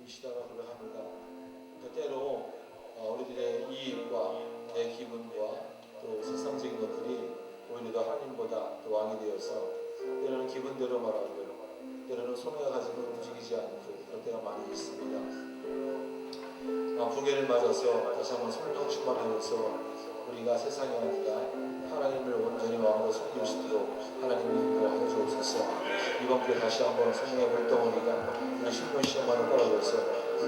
시간을 고려합니다. 때로 우리들의 이익과 내 기분과 또 세상적인 것들이 오히려 더 하나님보다 더 왕이 되어서 때로는 기분대로 말하고 때로는 손해가 가지고 움직이지 않고 그럴 때가 많이 있습니다. 부계를 맞아서 다시 한번 성령 충만하여서 우리가 세상이 아니라 하나님을 온전히 마음으로 섬길 수 있도록 하나님의 인도하여 주옵소서. 이번 기회에 다시 한번 성령의 불덩어리가 우리 신분 시험만을 떨어져서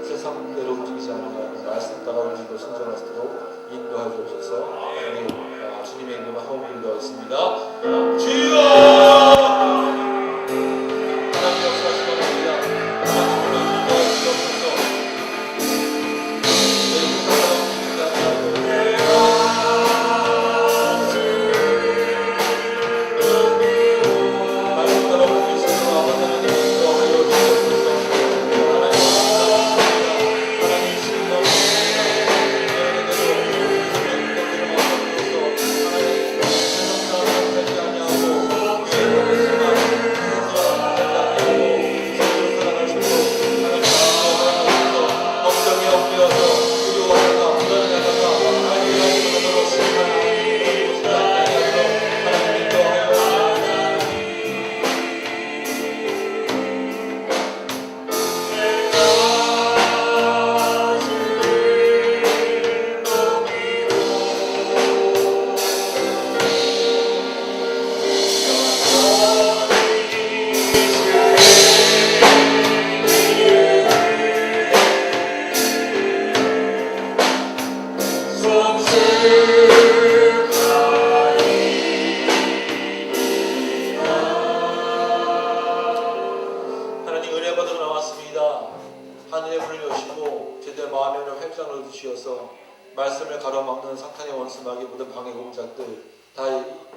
세상대로 움직이지 않는 말씀 따라 움직이고 순종할 수 있도록 인도하여 주옵소서. 우리 주님의 이름으로 하옵 기도하겠습니다. 주여! 하나님 역사하시기 바랍니다. 하나님을 인도하여 주옵소서. 말씀을 가로막는 사탄의 원수마귀 모든 방해 공작들 다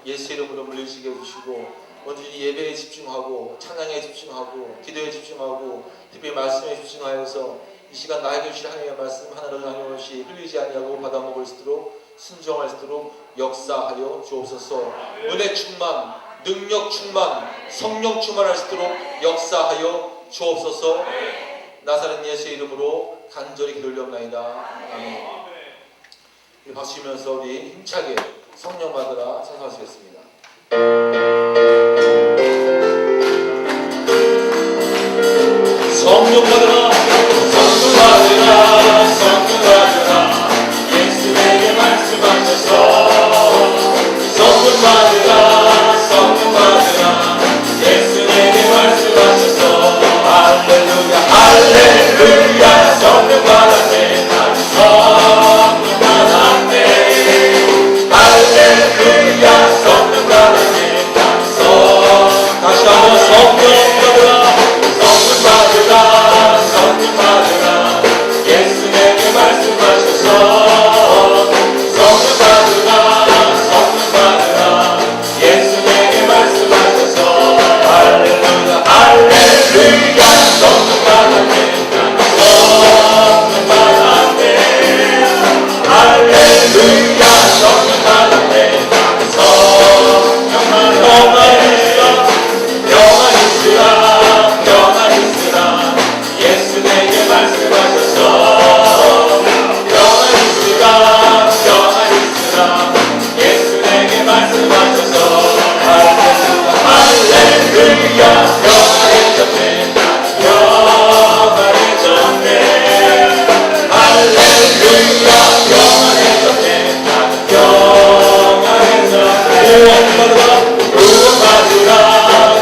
예수 이름으로 물리치게 해주시고 온전히 예배에 집중하고 찬양에 집중하고 기도에 집중하고 특별히 말씀에 집중하여서 이 시간 나에게 주신 하나님의 말씀 하나로 나뉘없이 흘리지 아니하고 받아먹을 수 있도록 순종할 수 있도록 역사하여 주옵소서. 은혜 충만, 능력 충만, 성령 충만할 수 있도록 역사하여 주옵소서. 나사렛 예수의 이름으로 간절히 기도올리옵나이다. 아멘. 박수 치면서 우리 힘차게 성령 받으라 찬송하시겠습니다. 성령 받으라, 성령 받으라, 성령 받으라. 예수에게 말씀하셔서 성령 받으라, 성령 받으라. 예수에게 말씀하셔서 할렐루야, 할렐루야. 성령 받았네, 성령 받았네. 할렐루야, 성령 받았네, 다시 한번 성령 받으라, 성령 받으라, 성령 받으라. 예수에게 말씀하셔서 성령 받으라, 성령 받으라. 예수에게 말씀하셔서 할렐루야, 할렐루야. 성령 받았네, 성령 받았네. 할렐루야, 성령 받았네, 성령 받았네. 평안 있으라, 평안 있으라. 예수 내게 말씀하셔서 평안 있으라, 평안 있으라. 예수 내게 말씀하셔서 할렐루야, 할렐루야. 평안해졌네, 평안해졌네. 할렐루야, 평안해졌네, 평안해졌네. 구원받으라,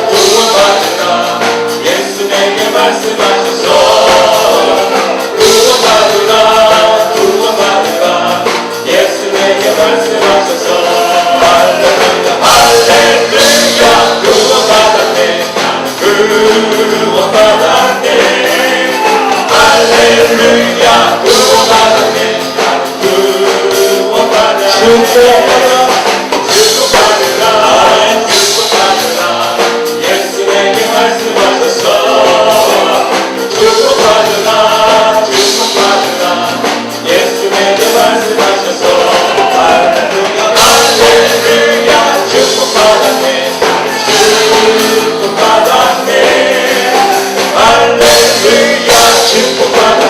구원받으라. 예수 내게 말씀하셔서 구원받으라, 구원받으라. 예수 내게 말씀하셔서 할렐루야, 할렐루야. 구원받았네, 구원받았네. 할렐루야, 구원받았네, 구원받았네. 축복받으라, 축복받으라, 축복받으라. 예수 내게 말씀하셔서 축복받으라, 축복받으라. 예수 내게 말씀하셔서 할렐루야, 할렐루야. 축복받았네, 축복받았네. 할렐루야, 축복받았네.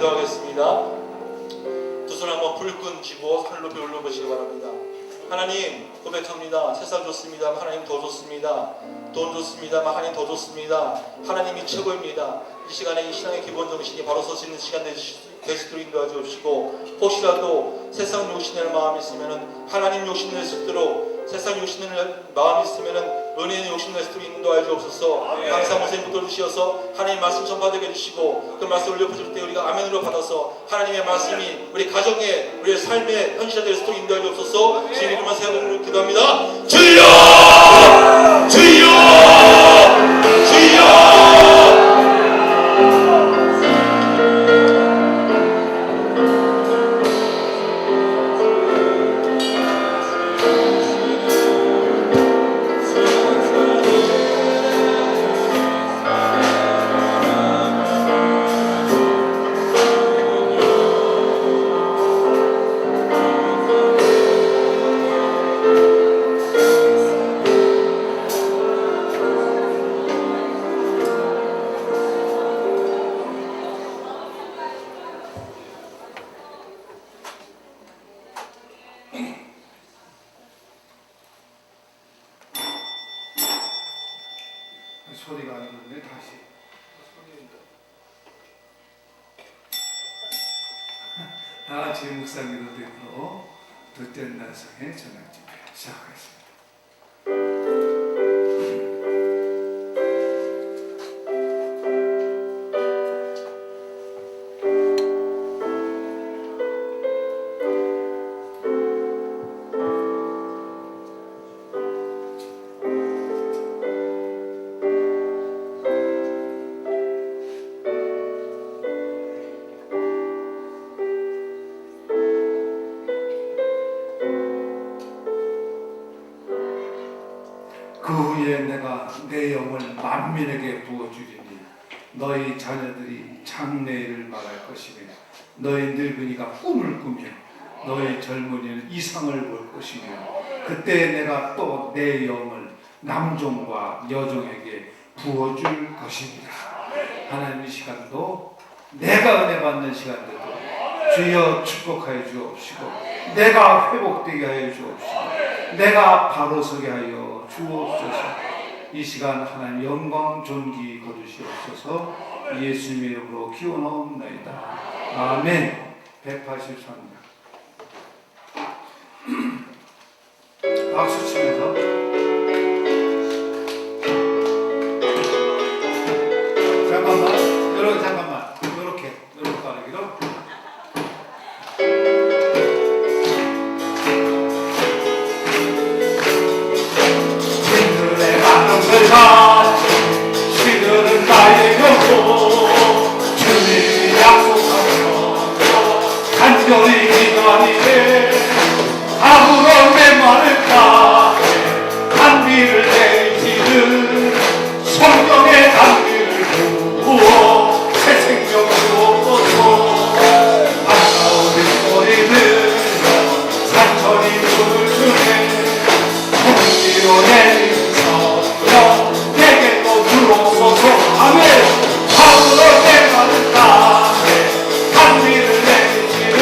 기도하겠습니다. 두 손 한번 불끈 쥐고 하늘 높이 올려보시기 바랍니다. 하나님 고백합니다. 세상 좋습니다. 하나님 더 좋습니다. 돈 좋습니다. 하나님 더 좋습니다. 하나님이 최고입니다. 이 시간에 이 신앙의 기본 정신이 바로 서시는 시간 되시도록 인도하여 주옵시고, 혹시라도 세상 욕심낼 마음이 있으면 하나님 욕심낼 수 있도록, 세상 욕심낼 마음이 있으면 은혜의 욕심낼 수 있도록 인도하여 주옵소서. 항상 모세님 붙들으시어서 하나님 말씀 전파되게 해주시고, 그 말씀 올려보실 때 우리가 아멘으로 받아서 하나님의 말씀이 우리 가정에, 우리의 삶의 현실화 수 있도록 인도하여 주옵소서. 주님 이름만 세우고 기도합니다. 주여! 주여! 주여! 소리가 안 나는데 다시 다 같이 묵상기도 듣고 듣된 나성의 전학집회 시작하겠습니다. 그 후에 내가 내 영을 만민에게 부어주리니 너희 자녀들이 장래를 말할 것이며 너희 늙은이가 꿈을 꾸며 너희 젊은이는 이상을 볼 것이며 그때 내가 또 내 영을 남종과 여종에게 부어줄 것입니다. 하나님 이 시간도 내가 은혜 받는 시간대도 주여 축복하여 주옵시고 내가 회복되게 하여 주옵시고 내가 바로 서게 하여 주옵소서. 이 시간 하나님 영광 존귀 거두시옵소서. 예수님의 이름으로 기원하옵나이다. 아멘. 183장 박수 치면서 잠깐만 요렇게 빠르기로 신들의 가능들과 신들은 나의 영혼 주님이 약속하며 간절히 기도하니에 아무런 메마를 가해 단비를 내리는 성령의 단비를 부어 새 생명 주옵소서. 아까운 소리는 산천이 물을 주네 공기로 내린 성령 내게로 들어오소서. 아멘. 아무런 메마를 가해 단비를 내리는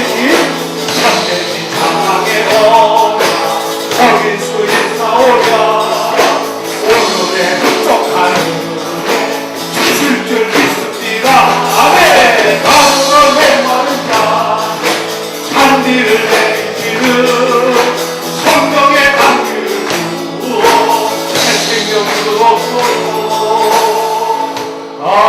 되신 참되신 사랑의 언약 어길 수 있사오랴. 오늘의 흡족한 주실 줄 믿습니다. 아멘. 가슴으로 메마른 자 잔디를 내리는 성령의 강을 부어 생명수 없어요. 아멘.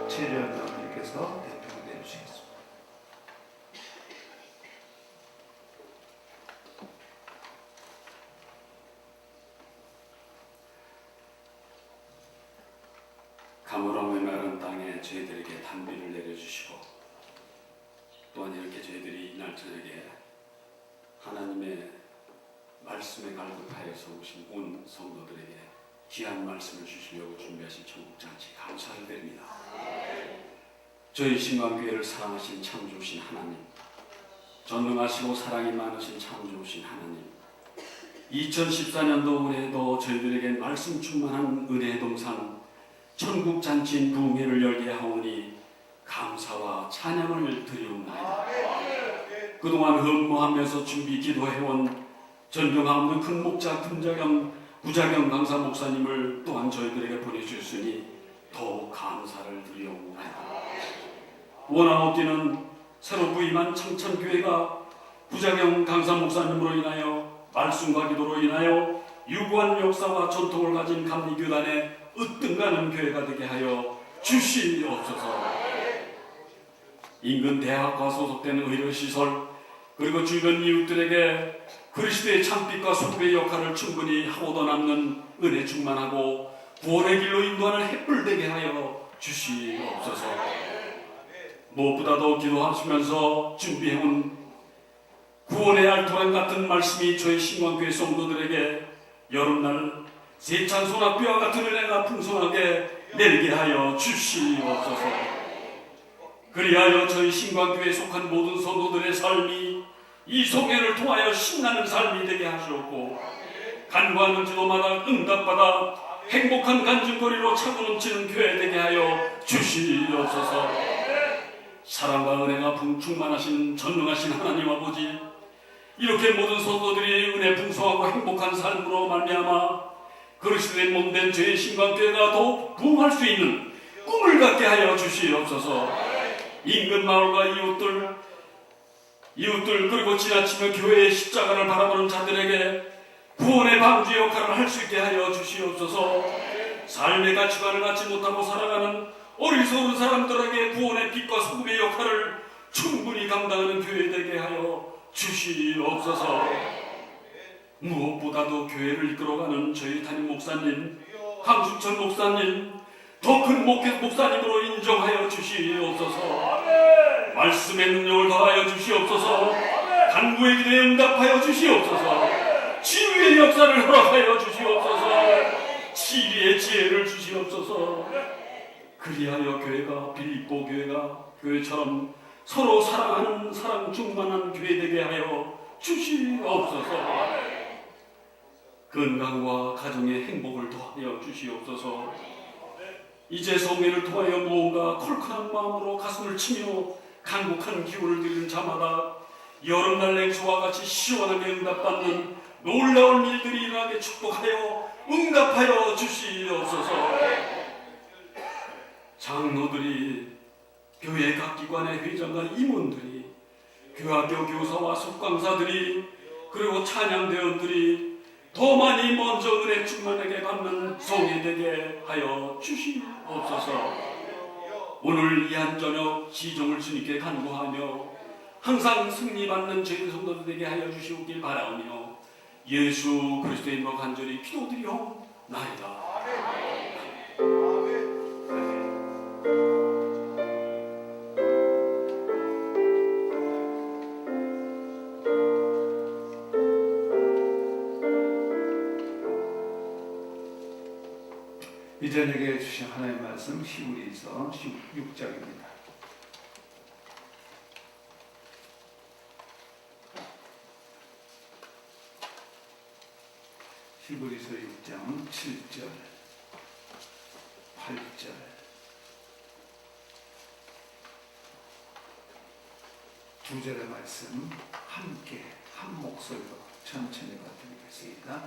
최련장님께서 대표해 주시겠습니다. 가물어 메마른 땅에 저희들에게 단비를 내려주시고 또한 이렇게 저희들이 이날 저녁에 하나님의 말씀에 갈급하여서 오신 온 성도들에게 귀한 말씀을 주시려고 준비하신 천국잔치 감사를 드립니다. 저희 신광교회를 사랑하신 참 좋으신 하나님, 전능하시고 사랑이 많으신 참 좋으신 하나님, 2014년도 올해도 저희들에게 말씀 충만한 은혜의 동산 천국잔치인 부흥회를 열게 하오니 감사와 찬양을 드리옵나이다. 그동안 헌모하면서 준비 기도해온 전경함 큰 목자 부자경 강사 목사님을 또한 저희들에게 보내주셨으니 더욱 감사를 드리옵나이다. 원하옵기는 새로 부임한 청천교회가 부자경 강사 목사님으로 인하여 말씀과 기도로 인하여 유구한 역사와 전통을 가진 감리교단의 으뜸가는 교회가 되게 하여 주시옵소서. 인근 대학과 소속된 의료시설 그리고 주변 이웃들에게 그리스도의 참빛과 소금의 역할을 충분히 하고도 남는 은혜 충만하고 구원의 길로 인도하는 햇불 되게 하여 주시옵소서. 무엇보다도 기도하시면서 준비해온 구원의 알토란 같은 말씀이 저희 신광교회 성도들에게 여름날 세찬 소낙비와 같은 은혜가 풍성하게 내리게 하여 주시옵소서. 그리하여 저희 신광교회에 속한 모든 성도들의 삶이 이 송해를 통하여 신나는 삶이 되게 하시옵고 간구하는 기도마다 응답받아 행복한 간증거리로 차고 넘치는 교회 되게 하여 주시옵소서. 사랑과 은혜가 충만하신 전능하신 하나님 아버지, 이렇게 모든 성도들이 은혜 풍성하고 행복한 삶으로 말미암아 그리스도의 몸된 저희 신광교회가 더욱 부흥할 수 있는 꿈을 갖게 하여 주시옵소서. 인근 마을과 이웃들 그리고 지나치며 교회의 십자가를 바라보는 자들에게 구원의 방주 역할을 할 수 있게 하여 주시옵소서. 삶의 가치관을 갖지 못하고 살아가는 어리석은 사람들에게 구원의 빛과 소금의 역할을 충분히 감당하는 교회 되게 하여 주시옵소서. 무엇보다도 교회를 이끌어가는 저희 담임 목사님 강수철 목사님 더 큰 목사님으로 인정하여 주시옵소서. 말씀의 능력을 더하여 주시옵소서. 간구의 기도에 응답하여 주시옵소서. 치유의 역사를 허락하여 주시옵소서. 치리의 지혜를 주시옵소서. 그리하여 교회가 빌립보 교회가 교회처럼 서로 사랑하는 사랑 충만한 교회 되게 하여 주시옵소서. 건강과 가정의 행복을 더하여 주시옵소서. 이제 성회를 통하여 무언가 컬컬한 마음으로 가슴을 치며 간곡한 기도를 드리는 자마다 여름날 냉수와 같이 시원하게 응답받는 놀라운 일들이 일어나게 축복하여 응답하여 주시옵소서. 장로들이 교회 각 기관의 회장과 임원들이 교학교 교사와 속강사들이 그리고 찬양대원들이 더 많이 먼저 은혜 충만하게 받는 성회되게 하여 주시옵소서. 오늘 이 한 저녁 지정을 주님께 간구하며 항상 승리받는 저희 성도들 되게 하여 주시옵길 바라오며 예수 그리스도의 이름으로 간절히 기도드리옵나이다. 이 저녁에 주신 하나님의 말씀 히브리서 6장입니다. 히브리서 6장 7절 8절 두 절의 말씀 함께 한 목소리로 천천히 받드리겠습니다.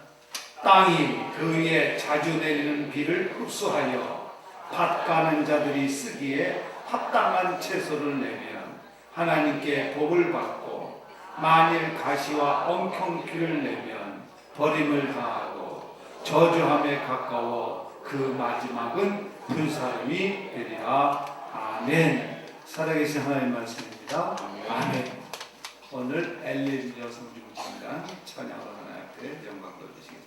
땅이 그 위에 자주 내리는 비를 흡수하여 밭 가는 자들이 쓰기에 합당한 채소를 내면 하나님께 복을 받고, 만일 가시와 엉겅퀴를 내면 버림을 당하고 저주함에 가까워 그 마지막은 불사름이 되리라. 아멘. 살아계신 하나님 말씀입니다. 아멘. 오늘 엘린 여성중심단 찬양으로 하나님 앞에 영광 돌리시겠습니다.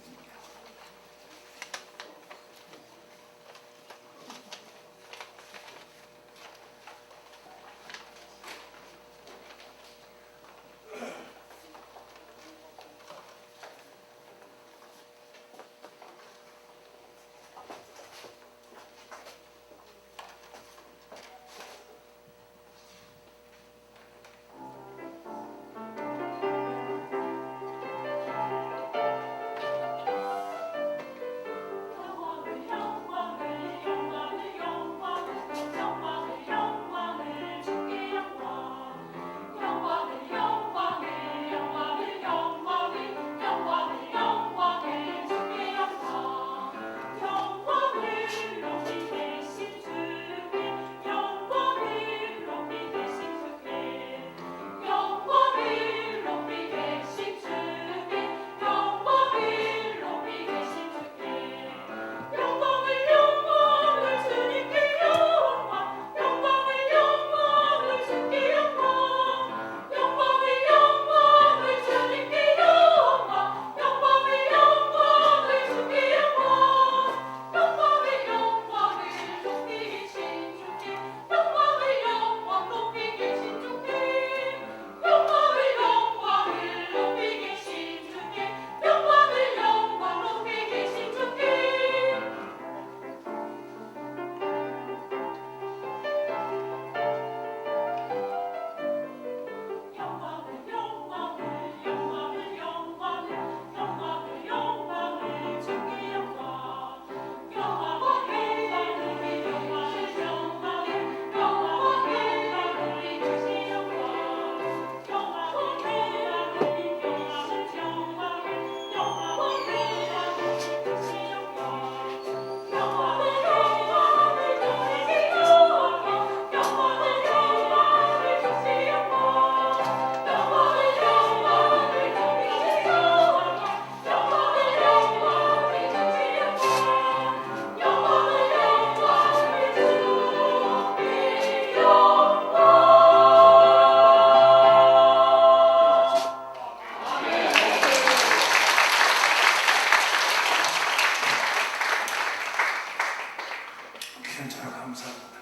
감사합니다.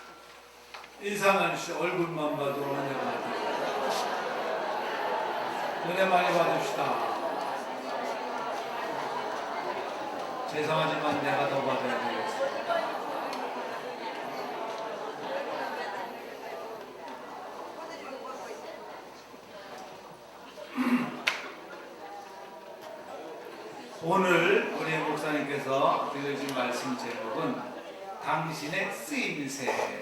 인상은 씨 얼굴만 봐도 은혜가 됩니다. 은혜 많이 받읍시다. 죄송하지만 내가 더 받아야 되겠습니다. 오늘 우리 목사님께서 들려주신 말씀 제목은 당신의 쓰임새.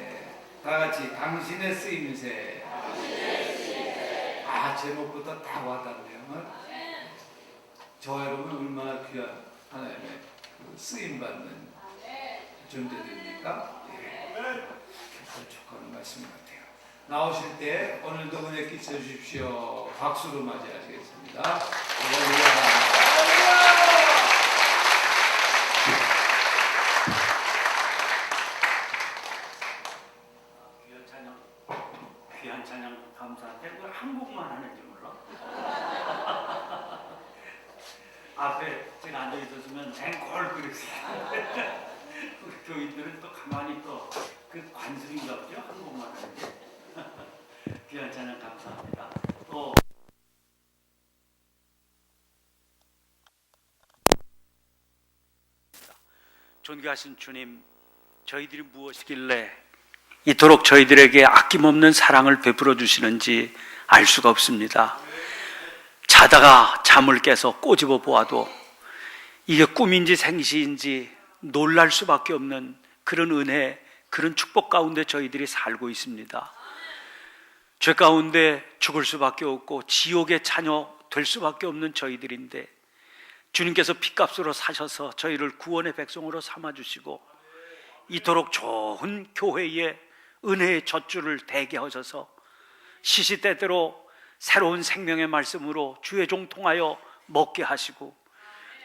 다 같이 당신의 쓰임새. 아, 제목부터 다 와닿네요. 저 여러분 얼마나 귀한 하나님의 쓰임받는 존재들입니까? 기뻐 축하하는 말씀 같아요. 나오실 때 오늘도 은혜 끼쳐 주십시오. 박수로 맞이하시겠습니다. 할렐루야. 귀한 찬양 감사한데 왜 한국만 하는지 몰라? 앞에 제가 앉아 있었으면 앵콜 그랬어요. 우리 교인들은 또 가만히 또 그 관습인가 보죠? 한국만 하는 게. 귀한 찬양 감사합니다. 또 존귀하신 주님, 저희들이 무엇이길래 이토록 저희들에게 아낌없는 사랑을 베풀어 주시는지 알 수가 없습니다. 자다가 잠을 깨서 꼬집어 보아도 이게 꿈인지 생시인지 놀랄 수밖에 없는 그런 은혜, 그런 축복 가운데 저희들이 살고 있습니다. 죄 가운데 죽을 수밖에 없고 지옥의 자녀 될 수밖에 없는 저희들인데 주님께서 핏값으로 사셔서 저희를 구원의 백성으로 삼아주시고 이토록 좋은 교회에 은혜의 젖줄을 대게 하셔서 시시때때로 새로운 생명의 말씀으로 주의 종 통하여 먹게 하시고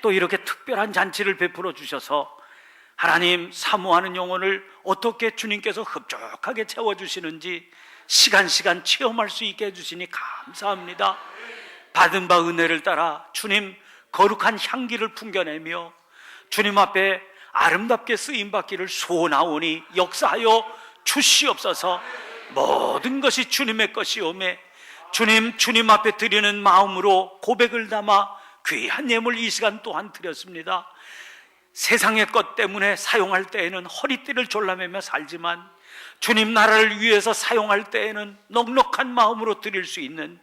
또 이렇게 특별한 잔치를 베풀어 주셔서 하나님 사모하는 영혼을 어떻게 주님께서 흡족하게 채워주시는지 시간 체험할 수 있게 해주시니 감사합니다. 받은 바 은혜를 따라 주님 거룩한 향기를 풍겨내며 주님 앞에 아름답게 쓰임받기를 소원하오니 역사하여 주시옵소서. 모든 것이 주님의 것이오매 주님 앞에 드리는 마음으로 고백을 담아 귀한 예물 이 시간 또한 드렸습니다. 세상의 것 때문에 사용할 때에는 허리띠를 졸라매며 살지만 주님 나라를 위해서 사용할 때에는 넉넉한 마음으로 드릴 수 있는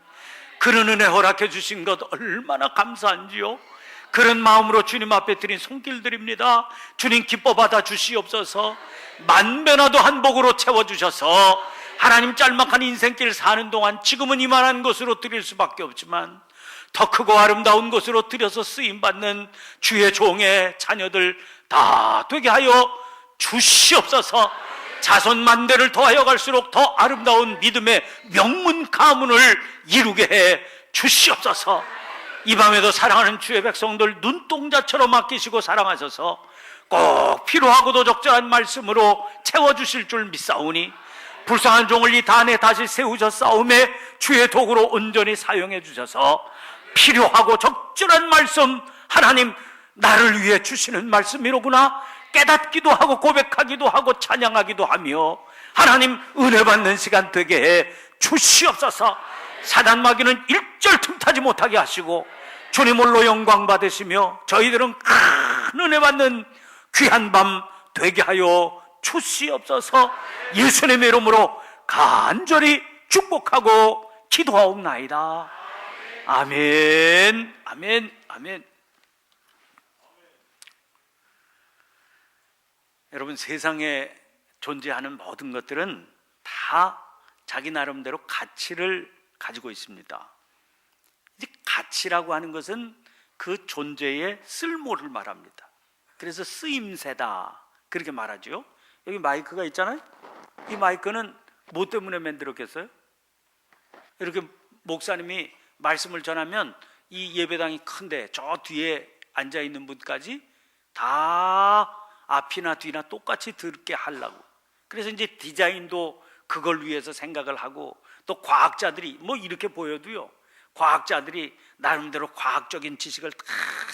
그런 은혜 허락해 주신 것 얼마나 감사한지요. 그런 마음으로 주님 앞에 드린 손길 드립니다. 주님 기뻐 받아 주시옵소서. 만배나도 한복으로 채워주셔서 하나님 짤막한 인생길 사는 동안 지금은 이만한 것으로 드릴 수밖에 없지만 더 크고 아름다운 것으로 드려서 쓰임받는 주의 종의 자녀들 다 되게 하여 주시옵소서. 자손 만대를 더하여 갈수록 더 아름다운 믿음의 명문 가문을 이루게 해 주시옵소서. 이 밤에도 사랑하는 주의 백성들 눈동자처럼 아끼시고 사랑하셔서 꼭 필요하고도 적절한 말씀으로 채워주실 줄 믿사오니 불쌍한 종을 이 단에 다시 세우셨사오매 주의 도구로 온전히 사용해 주셔서 필요하고 적절한 말씀, 하나님 나를 위해 주시는 말씀이로구나 깨닫기도 하고 고백하기도 하고 찬양하기도 하며 하나님 은혜 받는 시간 되게 해 주시옵소서. 사단 마귀는 일절 틈타지 못하게 하시고 주님 홀로 영광 받으시며 저희들은 큰 은혜 받는 귀한 밤 되게 하여 주시옵소서. 예수님의 이름으로 간절히 축복하고 기도하옵나이다. 아멘, 아멘, 아멘. 여러분, 세상에 존재하는 모든 것들은 다 자기 나름대로 가치를 가지고 있습니다. 이제 가치라고 하는 것은 그 존재의 쓸모를 말합니다. 그래서 쓰임새다 그렇게 말하죠. 여기 마이크가 있잖아요. 이 마이크는 뭐 때문에 만들었겠어요? 이렇게 목사님이 말씀을 전하면 이 예배당이 큰데 저 뒤에 앉아있는 분까지 다 앞이나 뒤나 똑같이 듣게 하려고. 그래서 이제 디자인도 그걸 위해서 생각을 하고 또 과학자들이 뭐 이렇게 보여도요, 과학자들이 나름대로 과학적인 지식을 다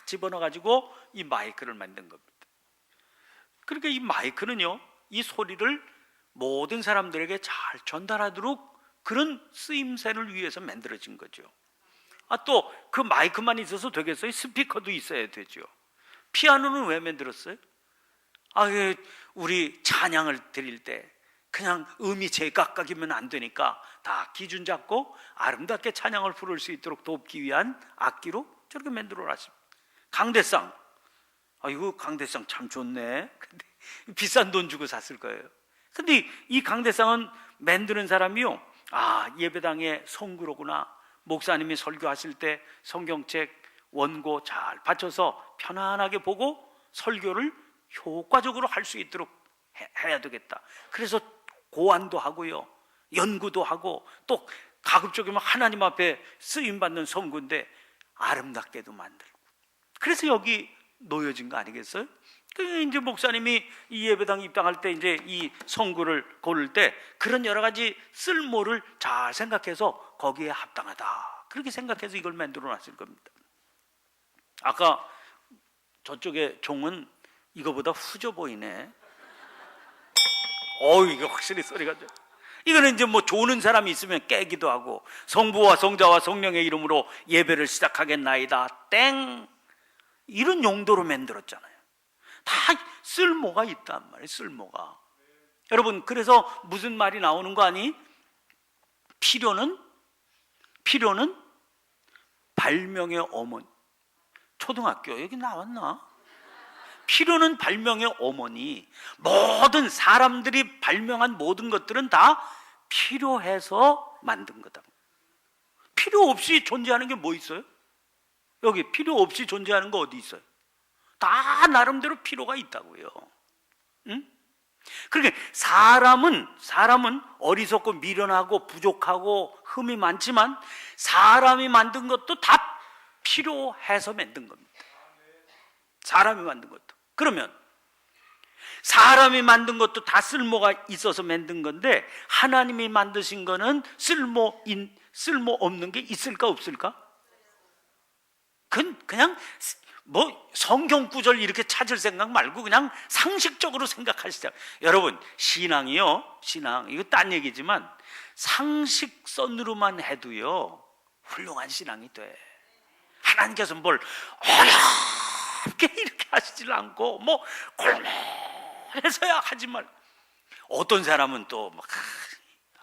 집어넣어 가지고 이 마이크를 만든 겁니다. 그러니까 이 마이크는요, 이 소리를 모든 사람들에게 잘 전달하도록 그런 쓰임새를 위해서 만들어진 거죠. 또 그 마이크만 있어서 되겠어요? 스피커도 있어야 되죠. 피아노는 왜 만들었어요? 우리 찬양을 드릴 때 그냥 음이 제각각이면 안 되니까 다 기준 잡고 아름답게 찬양을 부를 수 있도록 돕기 위한 악기로 저렇게 만들어 놨습니다. 강대상, 이거 강대상 참 좋네. 근데 비싼 돈 주고 샀을 거예요. 근데 이 강대상은 만드는 사람이요, 예배당의 성구로구나. 목사님이 설교하실 때 성경책 원고 잘 받쳐서 편안하게 보고 설교를 효과적으로 할 수 있도록 해야 되겠다. 그래서 고안도 하고요, 연구도 하고, 또 가급적이면 하나님 앞에 쓰임받는 성구인데 아름답게도 만들고. 그래서 여기 놓여진 거 아니겠어요? 이제 목사님이 이 예배당 입당할 때 이제 이 성구를 고를 때 그런 여러 가지 쓸모를 잘 생각해서 거기에 합당하다 그렇게 생각해서 이걸 만들어 놨을 겁니다. 아까 저쪽에 종은 이거보다 후져 보이네. 이게 확실히 소리가 좋아. 이거는 이제 뭐 조는 사람이 있으면 깨기도 하고 성부와 성자와 성령의 이름으로 예배를 시작하겠나이다 땡 이런 용도로 만들었잖아요. 다 쓸모가 있단 말이에요. 쓸모가. 여러분, 그래서 무슨 말이 나오는 거 아니? 필요는 발명의 어머니. 초등학교 여기 나왔나? 필요는 발명의 어머니. 모든 사람들이 발명한 모든 것들은 다 필요해서 만든 거다. 필요 없이 존재하는 게 뭐 있어요? 여기 필요 없이 존재하는 거 어디 있어요? 다 나름대로 필요가 있다고요. 응? 그러니까 사람은 어리석고 미련하고 부족하고 흠이 많지만 사람이 만든 것도 다 필요해서 만든 겁니다. 사람이 만든 것도. 그러면 사람이 만든 것도 다 쓸모가 있어서 만든 건데 하나님이 만드신 거는 쓸모 없는 게 있을까 없을까? 그냥 뭐 성경 구절 이렇게 찾을 생각 말고 그냥 상식적으로 생각하시자. 여러분, 신앙이요, 신앙 이거 딴 얘기지만 상식선으로만 해도요 훌륭한 신앙이 돼. 하나님께서 뭘 어렵게 이렇게 하시질 않고 뭐 골매서야 하지 말. 어떤 사람은 또 막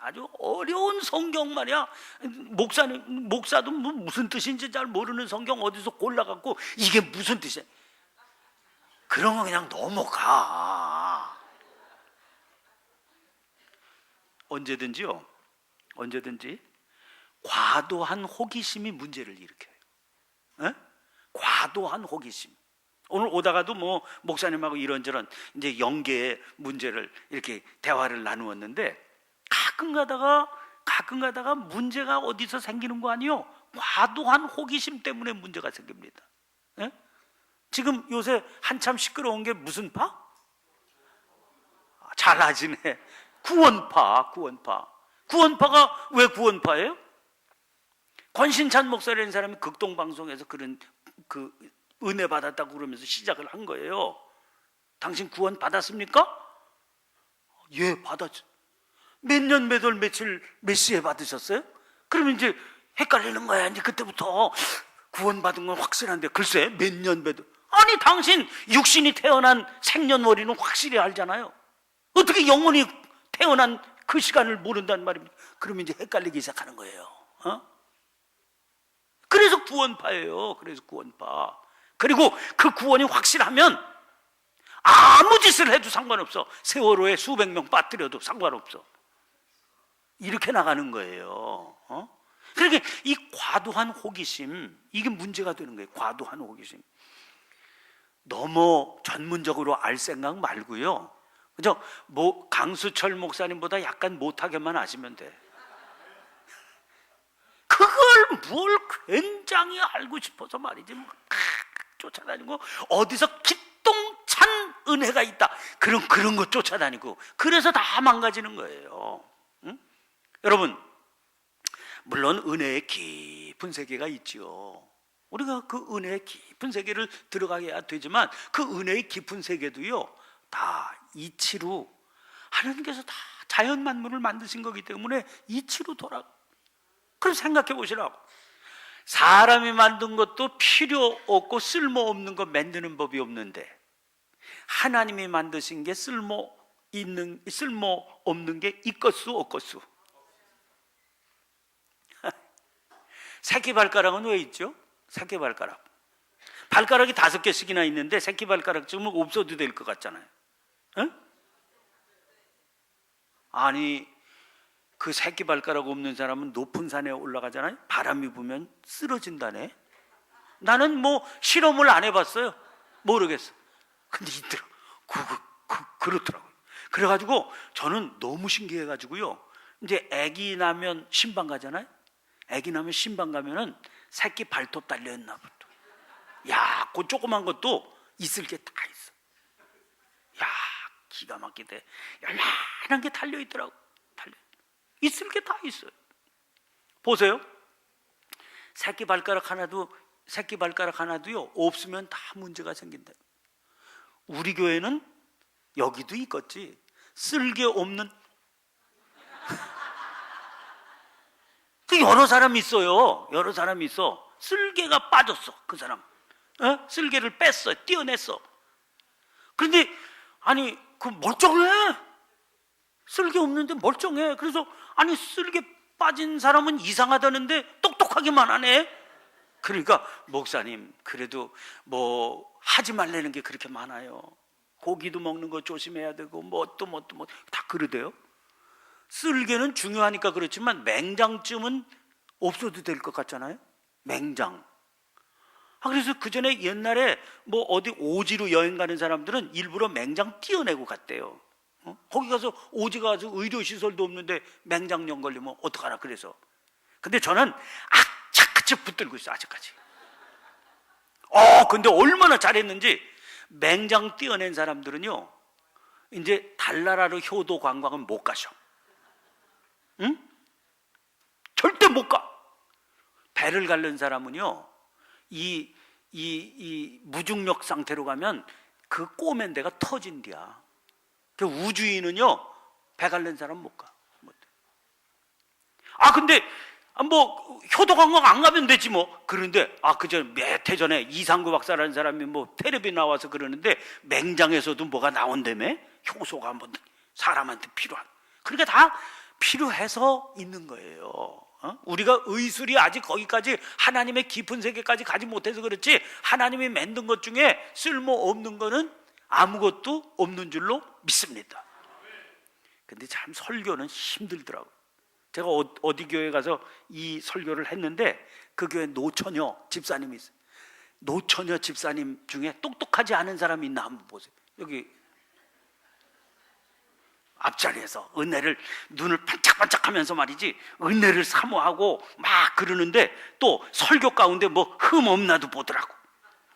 아주 어려운 성경 말이야. 목사도 뭐 무슨 뜻인지 잘 모르는 성경 어디서 골라갖고 이게 무슨 뜻이야? 그런 거 그냥 넘어가. 언제든지 과도한 호기심이 문제를 일으켜요. 에? 과도한 호기심. 오늘 오다가도 뭐 목사님하고 이런저런 이제 영계의 문제를 이렇게 대화를 나누었는데 가끔 가다가 문제가 어디서 생기는 거 아니요? 과도한 호기심 때문에 문제가 생깁니다. 예? 지금 요새 한참 시끄러운 게 무슨 파? 잘 아시네. 구원파가 왜 구원파예요? 권신찬 목사라는 사람이 극동방송에서 그런 은혜 받았다고 그러면서 시작을 한 거예요. 당신 구원 받았습니까? 예, 받았죠. 몇 년, 몇 월, 며칠, 몇 시에 받으셨어요? 그러면 이제 헷갈리는 거야. 이제 그때부터 구원받은 건 확실한데 글쎄 몇 년, 몇 월. 아니 당신 육신이 태어난 생년월일은 확실히 알잖아요. 어떻게 영혼이 태어난 그 시간을 모른단 말입니까? 그러면 이제 헷갈리기 시작하는 거예요. 그래서 구원파예요. 그래서 구원파. 그리고 그 구원이 확실하면 아무 짓을 해도 상관없어. 세월호에 수백 명 빠뜨려도 상관없어. 이렇게 나가는 거예요. 그러니까 이 과도한 호기심, 이게 문제가 되는 거예요. 과도한 호기심. 너무 전문적으로 알 생각 말고요. 그죠? 뭐 강수철 목사님보다 약간 못하게만 아시면 돼. 그걸 뭘 굉장히 알고 싶어서 말이지. 막 쫓아다니고 어디서 기똥찬 은혜가 있다. 그런 거 쫓아다니고. 그래서 다 망가지는 거예요. 응? 여러분, 물론 은혜의 깊은 세계가 있죠. 우리가 그 은혜의 깊은 세계를 들어가야 되지만 그 은혜의 깊은 세계도요 다 이치로 하나님께서 다 자연 만물을 만드신 거기 때문에 이치로 그럼 생각해 보시라고. 사람이 만든 것도 필요 없고 쓸모 없는 거 만드는 법이 없는데 하나님이 만드신 게 쓸모 없는 게 있겠수 없겠수? 새끼발가락은 왜 있죠? 새끼발가락이 5개씩이나 있는데 새끼발가락쯤은 없어도 될 것 같잖아요. 응? 아니 그 새끼발가락 없는 사람은 높은 산에 올라가잖아요. 바람이 불면 쓰러진다네. 나는 뭐 실험을 안 해봤어요. 모르겠어. 근데 있더라. 그렇더라고요. 그래가지고 저는 너무 신기해가지고요. 이제 아기 나면 신방 가잖아요. 아기 나면 신방 가면은 새끼 발톱 달려있나 보다. 야, 그 조그만 것도 있을 게 다 있어. 야, 기가 막히대. 얼마나 게 달려있더라고. 있을 게 다 있어요. 보세요. 새끼 발가락 하나도요 없으면 다 문제가 생긴다. 우리 교회는 여기도 있겠지. 쓸개 없는 그 여러 사람이 있어요. 여러 사람이 있어. 쓸개가 빠졌어. 그 사람. 쓸개를 뺐어. 떼어냈어. 그런데 아니 그 멀쩡해. 쓸개 없는데 멀쩡해. 그래서 아니 쓸개 빠진 사람은 이상하다는데 똑똑하기만 하네. 그러니까 목사님 그래도 뭐 하지 말라는 게 그렇게 많아요. 고기도 먹는 거 조심해야 되고 뭐 다 그러대요. 쓸개는 중요하니까 그렇지만 맹장쯤은 없어도 될 것 같잖아요. 맹장. 그래서 그 전에 옛날에 뭐 어디 오지로 여행 가는 사람들은 일부러 맹장 띄어내고 갔대요. 거기 가서 오지가 가서 의료시설도 없는데 맹장염 걸리면 어떡하나 그래서. 근데 저는 악착같이 붙들고 있어 아직까지. 근데 얼마나 잘했는지 맹장 띄어낸 사람들은요 이제 달나라로 효도 관광은 못 가셔. 응? 절대 못 가. 배를 갈른 사람은요 이 무중력 상태로 가면 그 꼬맨 데가 터진디야. 그 우주인은요 배 갈른 사람 못 가. 근데 뭐 효도 관광 안 가면 되지 뭐. 그런데 그전 몇 해 전에 이상구 박사라는 사람이 뭐 텔레비 나와서 그러는데 맹장에서도 뭐가 나온다며. 효소가 한번 사람한테 필요한. 그러니까 다 필요해서 있는 거예요. 우리가 의술이 아직 거기까지 하나님의 깊은 세계까지 가지 못해서 그렇지 하나님이 만든 것 중에 쓸모없는 거는 아무것도 없는 줄로 믿습니다. 근데 참 설교는 힘들더라고요. 제가 어디 교회 가서 이 설교를 했는데 그 교회 노처녀 집사님이 있어요. 노처녀 집사님 중에 똑똑하지 않은 사람이 있나 한번 보세요. 여기 앞자리에서 은혜를 눈을 반짝반짝하면서 말이지 은혜를 사모하고 막 그러는데 또 설교 가운데 뭐 흠 없나도 보더라고.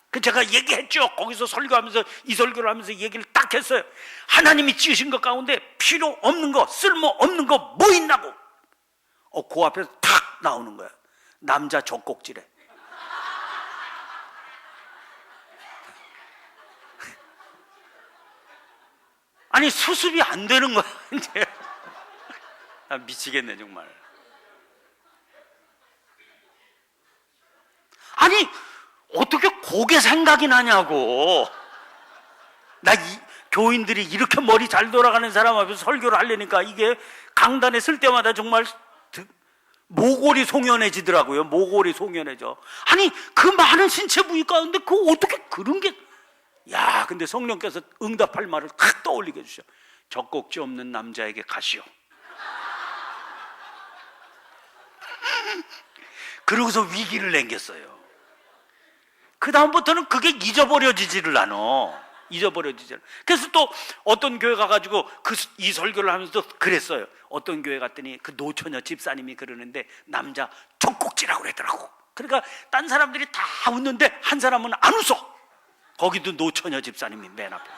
그 제가 얘기했죠. 거기서 설교하면서 이 설교를 하면서 얘기를 딱 했어요. 하나님이 지으신 것 가운데 필요 없는 거 쓸모 없는 거 뭐 있나고. 그 앞에서 탁 나오는 거야. 남자 젖꼭지래. 아니 수습이 안 되는 거야 이제. 미치겠네 정말. 아니 어떻게 그게 생각이 나냐고. 교인들이 이렇게 머리 잘 돌아가는 사람 앞에서 설교를 하려니까 이게 강단에 쓸 때마다 정말 모골이 송연해지더라고요. 모골이 송연해져. 아니 그 많은 신체 부위 가운데 어떻게 그런 게. 근데 성령께서 응답할 말을 탁 떠올리게 해주셔. 젖꼭지 없는 남자에게 가시오. 그러고서 위기를 남겼어요. 그 다음부터는 그게 잊어버려지지를 않아. 그래서 또 어떤 교회 가가지고 이 설교를 하면서 그랬어요. 어떤 교회 갔더니 그 노처녀 집사님이 그러는데 남자 젖꼭지라고 그러더라고. 그러니까 딴 사람들이 다 웃는데 한 사람은 안 웃어. 거기도 노처녀 집사님이 맨 앞에.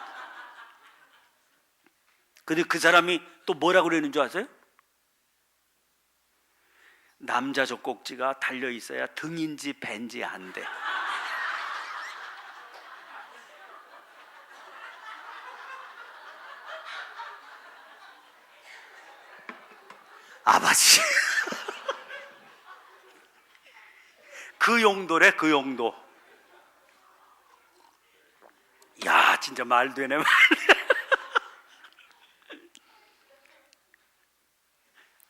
근데 그 사람이 또 뭐라고 그러는 줄 아세요? 남자 젖꼭지가 달려있어야 등인지 배인지 안 돼. 아버지. 그 용도래, 그 용도. 야, 진짜 말 되네, 말.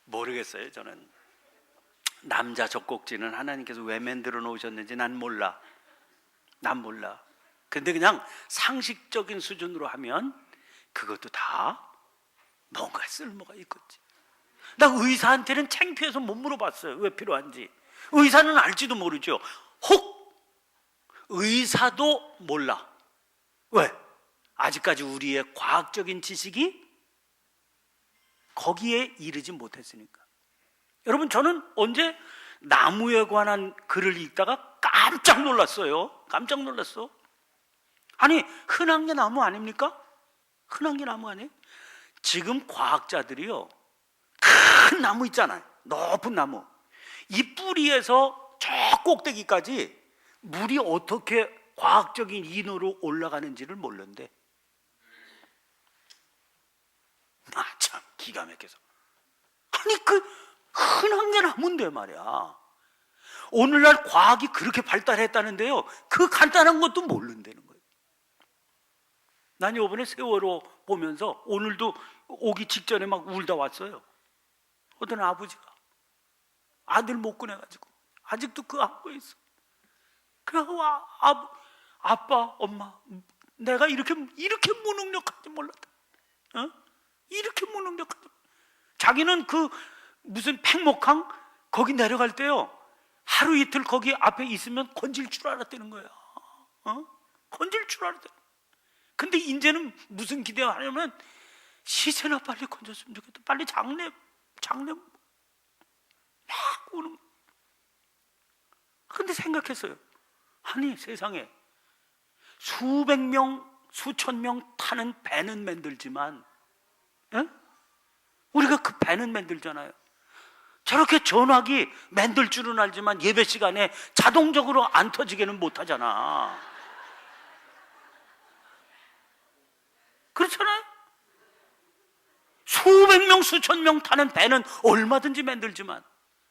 모르겠어요, 저는. 남자 젖꼭지는 하나님께서 왜 만들어 놓으셨는지 난 몰라. 근데 그냥 상식적인 수준으로 하면 그것도 다 뭔가 쓸모가 있겠지. 나 의사한테는 창피해서 못 물어봤어요. 왜 필요한지. 의사는 알지도 모르죠. 혹 의사도 몰라. 왜? 아직까지 우리의 과학적인 지식이 거기에 이르지 못했으니까. 여러분, 저는 언제 나무에 관한 글을 읽다가 깜짝 놀랐어요. 아니, 흔한 게 나무 아닙니까? 흔한 게 나무 아니에요? 지금 과학자들이요, 큰 나무 있잖아요. 높은 나무. 이 뿌리에서 저 꼭대기까지 물이 어떻게 과학적인 인으로 올라가는지를 몰랐는데, 참 기가 막혀서. 아니 그 흔한 게 나무인데 말이야. 오늘날 과학이 그렇게 발달했다는데요, 그 간단한 것도 모른다는 거예요. 난 이번에 세월호 보면서 오늘도 오기 직전에 막 울다 왔어요. 어떤 아버지가 아들 못 꺼내가지고 아직도 그 안고에 있어. 그래서 아빠, 엄마, 내가 이렇게 무능력한지 몰랐다. 이렇게 무능력한지. 자기는 그 무슨 팽목항 거기 내려갈 때요, 하루 이틀 거기 앞에 있으면 건질 줄 알았다는 거야. 건질 줄 알았다. 근데 이제는 무슨 기대하냐면 시세나 빨리 건졌으면 좋겠다. 빨리 장례 막 오는. 근데 생각했어요. 아니 세상에 수백 명, 수천 명 타는 배는 만들지만, 우리가 그 배는 만들잖아요. 저렇게 전화기 만들 줄은 알지만 예배 시간에 자동적으로 안 터지게는 못하잖아. 그렇잖아요. 수백 명, 수천 명 타는 배는 얼마든지 만들지만,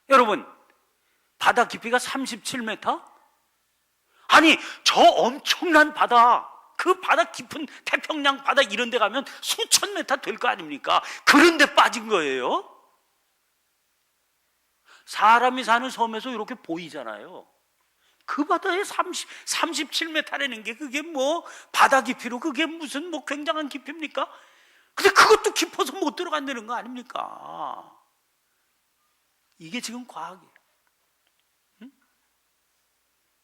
여러분 바다 깊이가 37m? 아니 저 엄청난 바다, 그 바다 깊은 태평양 바다 이런 데 가면 수천 메타 될 거 아닙니까? 그런 데 빠진 거예요. 사람이 사는 섬에서 이렇게 보이잖아요. 그 바다에 37m라는 게 그게 뭐 바다 깊이로 그게 무슨 뭐 굉장한 깊이입니까? 근데 그것도 깊어서 못 들어간다는 거 아닙니까? 이게 지금 과학이에요.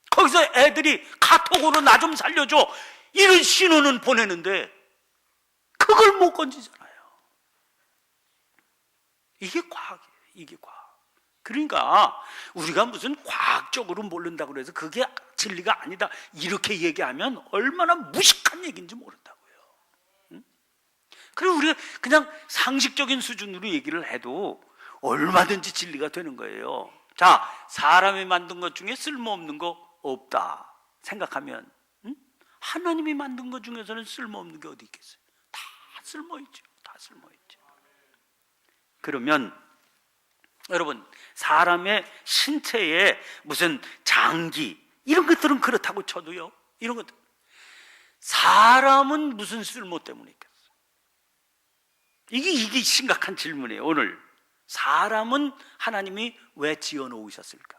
거기서 애들이 카톡으로 나 좀 살려줘 이런 신호는 보내는데 그걸 못 건지잖아요. 이게 과학이에요. 이게 과학. 그러니까 우리가 무슨 과학적으로 모른다고 해서 그게 진리가 아니다 이렇게 얘기하면 얼마나 무식한 얘기인지 모른다고요. 그리고 우리가 그냥 상식적인 수준으로 얘기를 해도 얼마든지 진리가 되는 거예요. 자, 사람이 만든 것 중에 쓸모없는 거 없다 생각하면, 하나님이 만든 것 중에서는 쓸모없는 게 어디 있겠어요? 다 쓸모있죠. 다 쓸모있죠. 그러면 여러분, 사람의 신체에 무슨 장기 이런 것들은 그렇다고 쳐도요, 이런 것들 사람은 무슨 쓸모 때문에 있겠어요? 이게 심각한 질문이에요. 오늘 사람은 하나님이 왜 지어 놓으셨을까?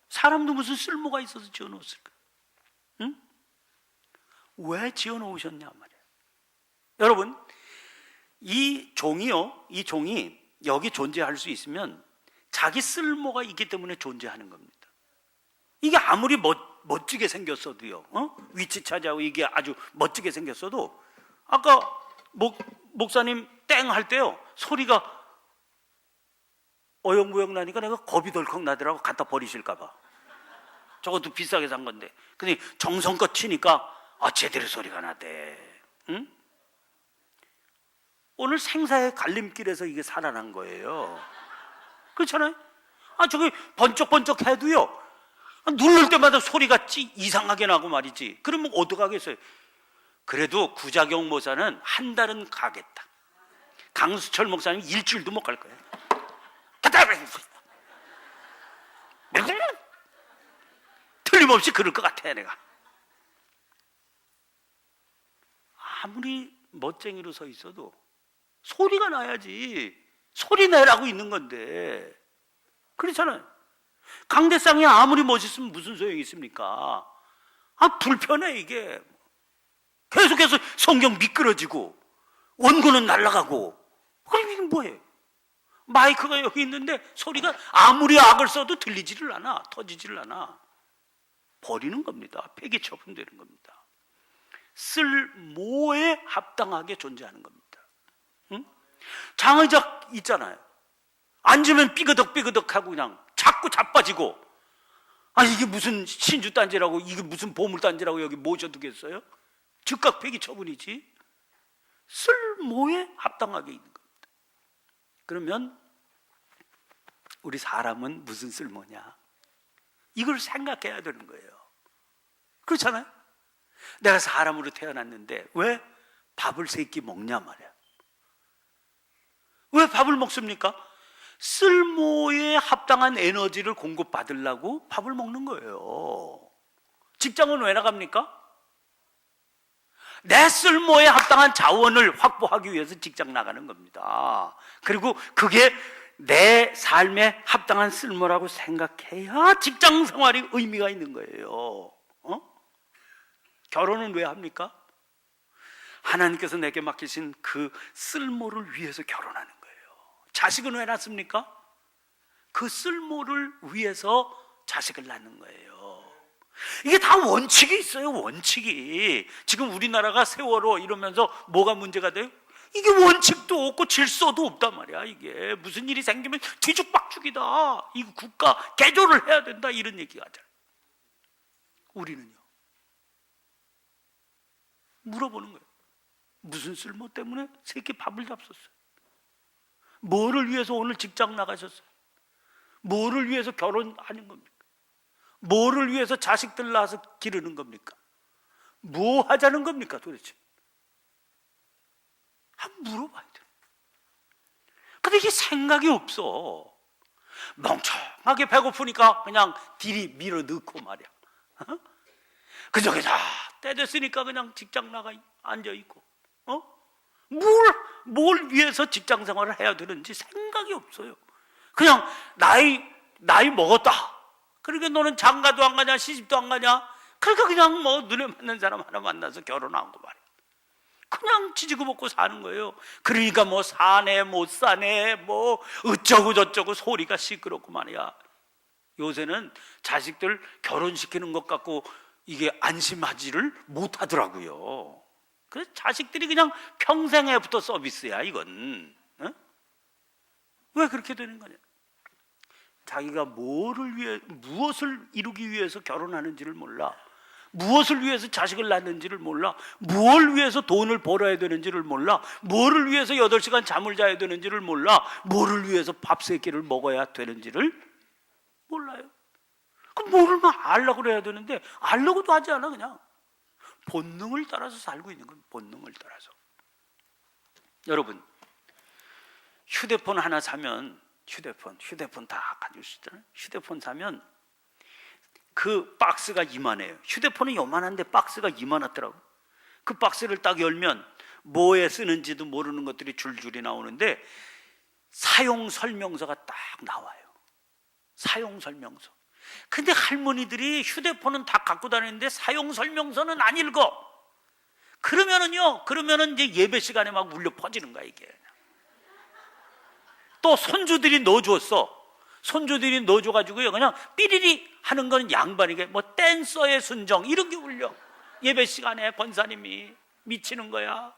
사람도 무슨 쓸모가 있어서 지어 놓았을까? 왜 지어 놓으셨냐 말이에요. 여러분, 이 종이요, 이 종이 여기 존재할 수 있으면 자기 쓸모가 있기 때문에 존재하는 겁니다. 이게 아무리 멋지게 생겼어도요, 위치 차지하고 이게 아주 멋지게 생겼어도, 아까 목사님 땡 할 때요 소리가 어영부영 나니까 내가 겁이 덜컥 나더라고. 갖다 버리실까봐. 저것도 비싸게 산 건데. 근데 정성껏 치니까 제대로 소리가 나대. 응? 오늘 생사의 갈림길에서 이게 살아난 거예요. 그렇잖아요? 저기 번쩍번쩍 해도요, 누를 때마다 소리가 이상하게 나고 말이지. 그러면 어떡하겠어요? 그래도 구자경 목사는 한 달은 가겠다. 강수철 목사님 일주일도 못 갈 거예요. 틀림없이 그럴 것 같아. 내가 아무리 멋쟁이로 서 있어도 소리가 나야지. 소리 내라고 있는 건데. 그렇잖아요. 강대상이 아무리 멋있으면 무슨 소용이 있습니까? 불편해 이게. 계속해서 성경 미끄러지고 원고는 날아가고. 그럼 이게 뭐예요? 마이크가 여기 있는데 소리가 아무리 악을 써도 들리지를 않아. 터지지를 않아. 버리는 겁니다. 폐기 처분되는 겁니다. 쓸모에 합당하게 존재하는 겁니다. 장의작 있잖아요. 앉으면 삐그덕삐그덕하고 그냥 자꾸 자빠지고, 이게 무슨 신주단지라고, 이게 무슨 보물단지라고 여기 모셔두겠어요? 즉각 폐기 처분이지. 쓸모에 합당하게 있는 겁니다. 그러면 우리 사람은 무슨 쓸모냐? 이걸 생각해야 되는 거예요. 그렇잖아요? 내가 사람으로 태어났는데 왜 밥을 세 끼 먹냐 말이야. 왜 밥을 먹습니까? 쓸모에 합당한 에너지를 공급받으려고 밥을 먹는 거예요. 직장은 왜 나갑니까? 내 쓸모에 합당한 자원을 확보하기 위해서 직장 나가는 겁니다. 그리고 그게 내 삶에 합당한 쓸모라고 생각해야 직장 생활이 의미가 있는 거예요. 결혼은 왜 합니까? 하나님께서 내게 맡기신 그 쓸모를 위해서 결혼하는 거예요. 자식은 왜 낳습니까? 그 쓸모를 위해서 자식을 낳는 거예요. 이게 다 원칙이 있어요. 원칙이. 지금 우리나라가 세월호 이러면서 뭐가 문제가 돼요? 이게 원칙도 없고 질서도 없단 말이야. 이게 무슨 일이 생기면 뒤죽박죽이다. 이 국가 개조를 해야 된다. 이런 얘기가 하잖아요. 우리는요, 물어보는 거예요. 무슨 쓸모 때문에 새끼 밥을 잡섰어요? 뭐를 위해서 오늘 직장 나가셨어요? 뭐를 위해서 결혼하는 겁니까? 뭐를 위해서 자식들 낳아서 기르는 겁니까? 뭐 하자는 겁니까 도대체? 한번 물어봐야 돼요. 근데 이게 생각이 없어. 멍청하게 배고프니까 그냥 딜이 밀어 넣고 말이야. 그저 때 됐으니까 그냥 직장 나가 앉아있고, 뭘 위해서 직장 생활을 해야 되는지 생각이 없어요. 그냥 나이 먹었다. 그러니까 너는 장가도 안 가냐, 시집도 안 가냐. 그러니까 그냥 뭐 눈에 맞는 사람 하나 만나서 결혼하고 말이야. 그냥 지지고 먹고 사는 거예요. 그러니까 뭐 사네 못 사네 뭐 어쩌고 저쩌고 소리가 시끄럽고 말이야. 요새는 자식들 결혼시키는 것 갖고 이게 안심하지를 못하더라고요. 그래서 자식들이 그냥 평생에부터 서비스야 이건. 왜 그렇게 되는 거냐? 자기가 무엇을 이루기 위해서 결혼하는지를 몰라. 무엇을 위해서 자식을 낳는지를 몰라. 뭘 위해서 돈을 벌어야 되는지를 몰라. 뭐를 위해서 8시간 잠을 자야 되는지를 몰라. 뭐를 위해서 밥 3끼를 먹어야 되는지를 몰라요. 그럼 뭐를 막 알려고 그래야 되는데 알려고도 하지 않아. 그냥 본능을 따라서 살고 있는 거예요. 본능을 따라서. 여러분, 휴대폰 하나 사면 휴대폰 다 가지고 있잖아요. 휴대폰 사면 그 박스가 이만해요. 휴대폰은 요만한데 박스가 이만하더라고. 그 박스를 딱 열면 뭐에 쓰는지도 모르는 것들이 줄줄이 나오는데 사용 설명서가 딱 나와요. 사용 설명서. 근데 할머니들이 휴대폰은 다 갖고 다니는데 사용 설명서는 안 읽어. 그러면은 이제 예배 시간에 막 울려 퍼지는 거야 이게. 또 손주들이 넣어줬어. 손주들이 넣어줘가지고요 그냥 삐리리 하는 건 양반이게 뭐 댄서의 순정 이런 게 울려. 예배 시간에 권사님이 미치는 거야.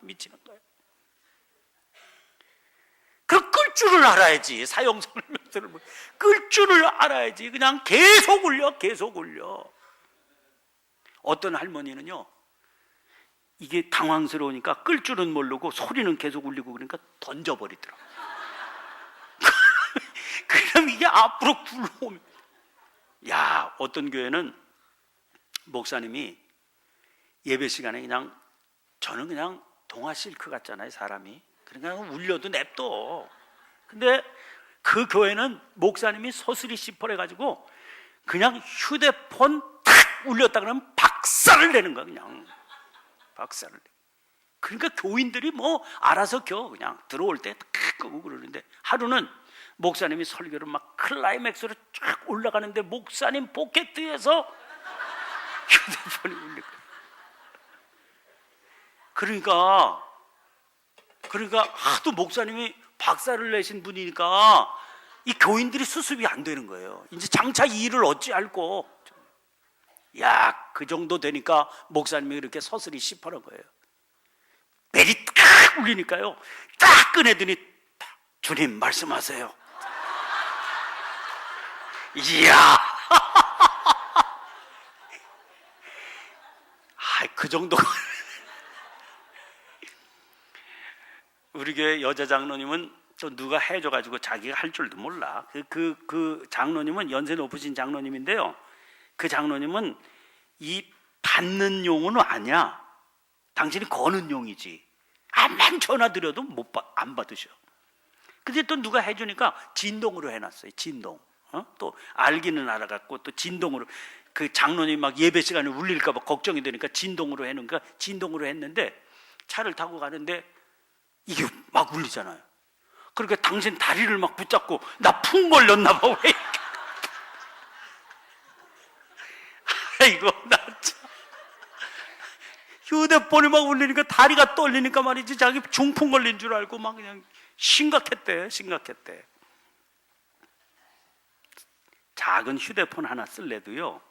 그 끌 줄을 알아야지. 사용 설명서를 끌 줄을 알아야지. 그냥 계속 울려. 어떤 할머니는요 이게 당황스러우니까 끌 줄은 모르고 소리는 계속 울리고 그러니까 던져버리더라고. 그럼 이게 앞으로 굴러오면, 어떤 교회는 목사님이 예배 시간에 저는 그냥 동화 실크 같잖아요 사람이. 그러니까 울려도 냅둬. 근데 그 교회는 목사님이 서슬이 씹어내가지고 그냥 휴대폰 탁 울렸다 그러면 박살을 내는 거야. 그냥 박살을 내. 그러니까 교인들이 뭐 알아서 그냥 들어올 때 탁 끄고 그러는데, 하루는 목사님이 설교를 막 클라이맥스로 쫙 올라가는데 목사님 포켓에서 휴대폰이 울리고. 그러니까 하도 목사님이 박살을 내신 분이니까 이 교인들이 수습이 안 되는 거예요. 이제 장차 이 일을 어찌할꼬. 그 정도 되니까 목사님이 이렇게 서슬이 씹어낸 거예요. 벨이 딱 울리니까요 딱 꺼내더니 주님 말씀하세요. 이야. 그 정도. 우리 교회 여자 장로님은 또 누가 해줘가지고 자기가 할 줄도 몰라. 그 장로님은 연세 높으신 장로님인데요. 그 장로님은 이 받는 용은 아니야. 당신이 거는 용이지. 암만 전화 드려도 안 받으셔. 근데 또 누가 해주니까 진동으로 해놨어요. 진동. 또 알기는 알아갖고 또 진동으로. 그 장로님 막 예배 시간에 울릴까봐 걱정이 되니까 진동으로 해놓으니까 진동으로 했는데 차를 타고 가는데 이게 막 울리잖아요. 그러니까 당신 다리를 막 붙잡고 나 풍 걸렸나 봐. 왜? 아이고 나 참. 휴대폰이 막 울리니까 다리가 떨리니까 말이지 자기 중풍 걸린 줄 알고 막 그냥 심각했대. 작은 휴대폰 하나 쓸래도요,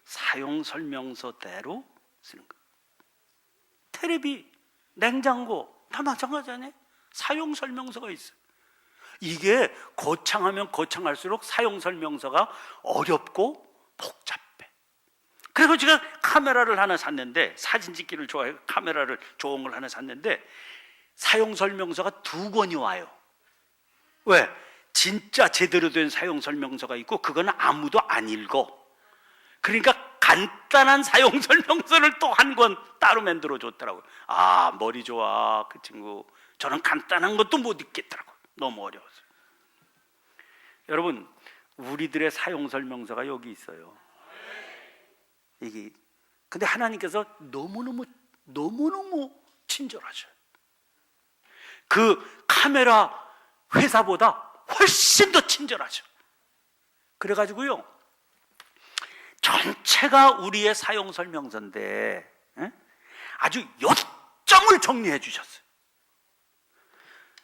사용 설명서대로 쓰는 거예요. 테레비, 냉장고 다 마찬가지 아니에요? 사용 설명서가 있어요. 이게 거창하면 거창할수록 사용 설명서가 어렵고 복잡해. 그리고 제가 카메라를 하나 샀는데, 사진 찍기를 좋아해요. 카메라를 좋은 걸 하나 샀는데 사용 설명서가 2권이 와요. 왜? 진짜 제대로 된 사용 설명서가 있고 그거는 아무도 안 읽어. 그러니까 간단한 사용 설명서를 또 1권 따로 만들어 줬더라고요. 아, 머리 좋아 그 친구. 저는 간단한 것도 못 읽겠더라고요. 너무 어려워서. 여러분, 우리들의 사용 설명서가 여기 있어요. 이게 근데 하나님께서 너무너무 친절하셔요. 그 카메라 회사보다 훨씬 더 친절하죠. 그래가지고요, 전체가 우리의 사용 설명서인데 아주 요점을 정리해 주셨어요.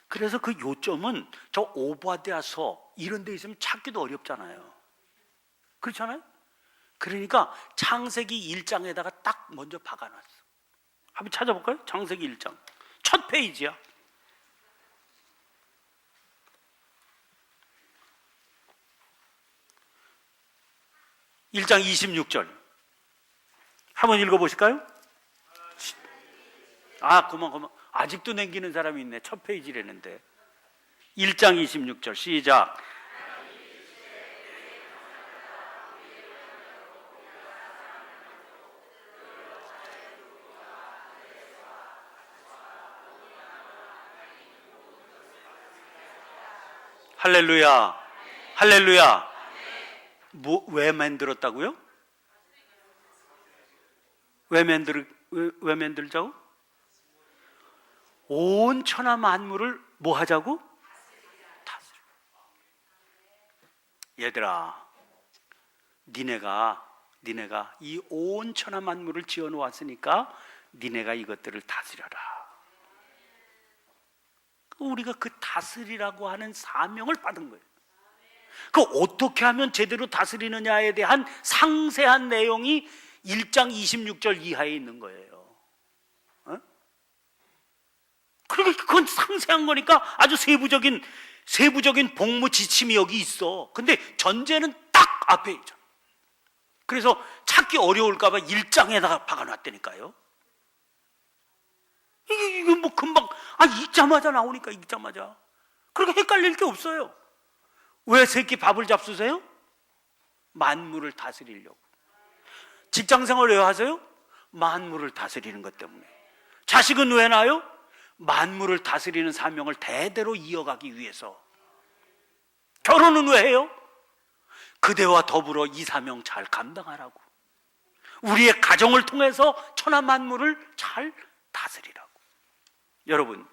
그래서 그 요점은 저 오바댜서 이런 데 있으면 찾기도 어렵잖아요. 그렇잖아요? 그러니까 창세기 1장에다가 딱 먼저 박아놨어. 한번 찾아볼까요? 창세기 1장 첫 페이지야. (1장 26절) 한번 읽어보실까요? 아, 그만 아직도 남기는 사람이 있네. 첫 페이지라는데. 1장 26절 시작. 할렐루야, 할렐루야. 왜 만들었다고요? 왜 만들자고? 온 천하 만물을 뭐 하자고? 다스려. 얘들아, 니네가 이 온 천하 만물을 지어 놓았으니까 니네가 이것들을 다스려라. 우리가 그 다스리라고 하는 사명을 받은 거예요. 그 어떻게 하면 제대로 다스리느냐에 대한 상세한 내용이 1장 26절 이하에 있는 거예요. 그러니까 그건 상세한 거니까 아주 세부적인 복무 지침이 여기 있어. 근데 전제는 딱 앞에 있잖아. 그래서 찾기 어려울까 봐 1장에다가 박아놨다니까요. 이게 뭐 금방 읽자마자 나오니까 읽자마자. 그러니까 헷갈릴 게 없어요. 왜 새끼 밥을 잡수세요? 만물을 다스리려고. 직장생활 왜 하세요? 만물을 다스리는 것 때문에. 자식은 왜 낳아요? 만물을 다스리는 사명을 대대로 이어가기 위해서. 결혼은 왜 해요? 그대와 더불어 이 사명 잘 감당하라고. 우리의 가정을 통해서 천하 만물을 잘 다스리라고. 여러분,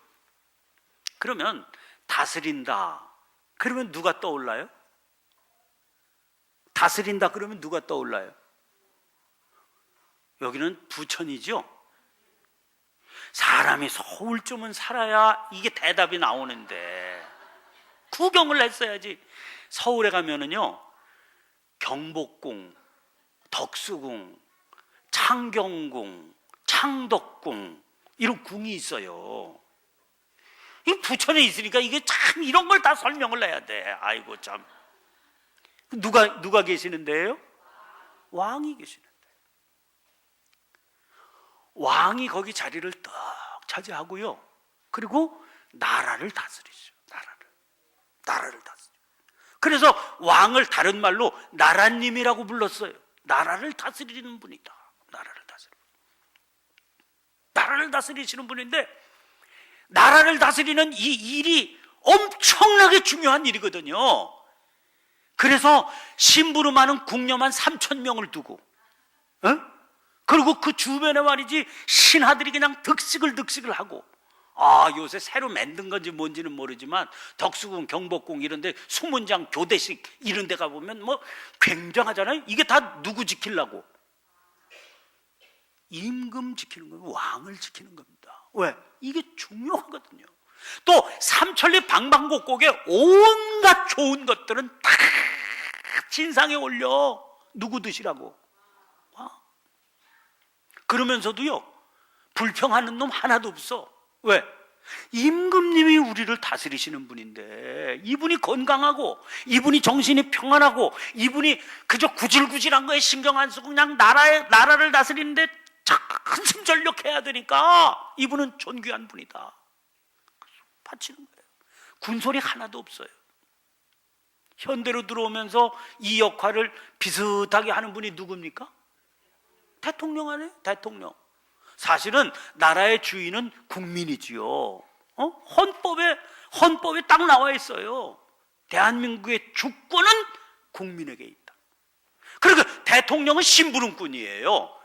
그러면 다스린다 그러면 누가 떠올라요? 다스린다 그러면 누가 떠올라요? 여기는 부천이죠. 사람이 서울쯤은 살아야 이게 대답이 나오는데 구경을 했어야지. 서울에 가면은요, 경복궁, 덕수궁, 창경궁, 창덕궁 이런 궁이 있어요. 이 부천에 있으니까 이게 참 이런 걸 다 설명을 해야 돼. 아이고 참. 누가 계시는데요? 왕이 계시는데. 왕이 거기 자리를 딱 차지하고요. 그리고 나라를 다스리죠. 나라를 다스려. 그래서 왕을 다른 말로 나라님이라고 불렀어요. 나라를 다스리는 분이다. 나라를 다스리시는 분인데, 나라를 다스리는 이 일이 엄청나게 중요한 일이거든요. 그래서 심부름하는 궁녀만 3,000명을 두고, 그리고 그 주변에 말이지 신하들이 그냥 득식을 하고, 요새 새로 만든 건지 뭔지는 모르지만 덕수궁, 경복궁 이런데 수문장, 교대식 이런 데 가보면 뭐 굉장하잖아요. 이게 다 누구 지키려고? 임금 지키는 거예요. 왕을 지키는 겁니다. 왜? 이게 중요하거든요. 또 삼천리 방방곡곡에 온갖 좋은 것들은 다 진상에 올려. 누구 드시라고. 그러면서도요, 불평하는 놈 하나도 없어. 왜? 임금님이 우리를 다스리시는 분인데, 이분이 건강하고, 이분이 정신이 평안하고, 이분이 그저 구질구질한 거에 신경 안 쓰고 그냥 나라를 다스리는데 한숨 전력해야 되니까 이분은 존귀한 분이다. 바치는 거예요. 군소리 하나도 없어요. 현대로 들어오면서 이 역할을 비슷하게 하는 분이 누굽니까? 대통령 아니에요? 대통령. 사실은 나라의 주인은 국민이지요. 헌법에 딱 나와 있어요. 대한민국의 주권은 국민에게 있다. 그리고 대통령은 심부름꾼이에요.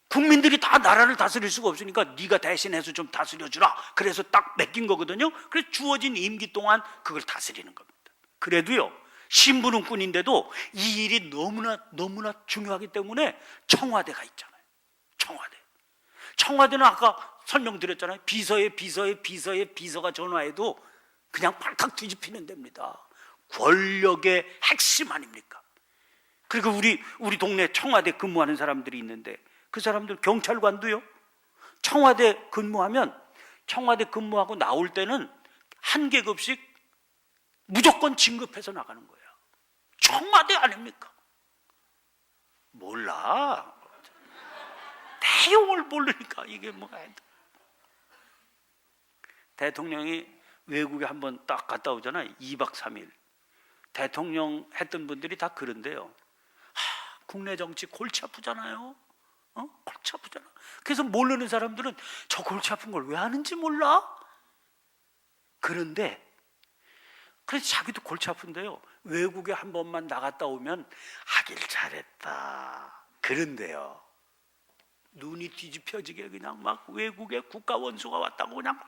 국민들이 다 나라를 다스릴 수가 없으니까 네가 대신해서 좀 다스려주라. 그래서 딱 맡긴 거거든요. 그래서 주어진 임기 동안 그걸 다스리는 겁니다. 그래도요, 심부름꾼인데도 이 일이 너무나 중요하기 때문에 청와대가 있잖아요. 청와대는 아까 설명드렸잖아요. 비서가 전화해도 그냥 발칵 뒤집히는 데입니다. 권력의 핵심 아닙니까? 그리고 우리 동네 청와대 근무하는 사람들이 있는데, 그 사람들 경찰관도요, 청와대 근무하고 나올 때는 한 계급씩 무조건 진급해서 나가는 거예요. 청와대 아닙니까? 몰라. 내용을 모르니까 이게 뭐가. 대통령이 외국에 한번 딱 갔다 오잖아요. 2박 3일. 대통령 했던 분들이 다 그런데요. 국내 정치 골치 아프잖아요. 골치 아프잖아. 그래서 모르는 사람들은 저 골치 아픈 걸 왜 하는지 몰라? 그래서 자기도 골치 아픈데요, 외국에 한 번만 나갔다 오면 하길 잘했다 그런데요, 눈이 뒤집혀지게 그냥 막 외국에 국가 원수가 왔다고 그냥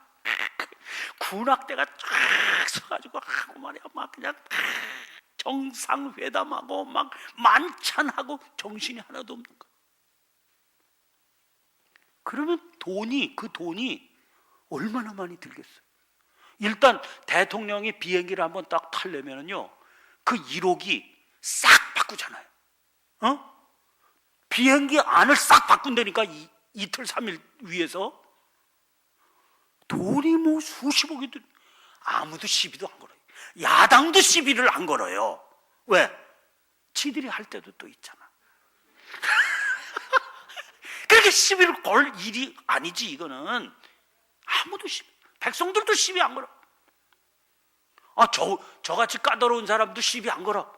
군악대가 쫙 서가지고 하고 말이야, 막 그냥 정상회담하고 막 만찬하고 정신이 하나도 없는 거야. 그러면 그 돈이 얼마나 많이 들겠어요? 일단 대통령이 비행기를 한번 딱 타려면요, 그 1호기 싹 바꾸잖아요. 비행기 안을 싹 바꾼다니까, 이틀 3일 위해서. 돈이 뭐 수십억이 들. 아무도 시비도 안 걸어요. 야당도 시비를 안 걸어요. 왜? 지들이 할 때도 또 있잖아. 그렇게 시비를 걸 일이 아니지. 이거는 아무도 백성들도 시비 안 걸어. 저같이 까다로운 사람도 시비 안 걸어.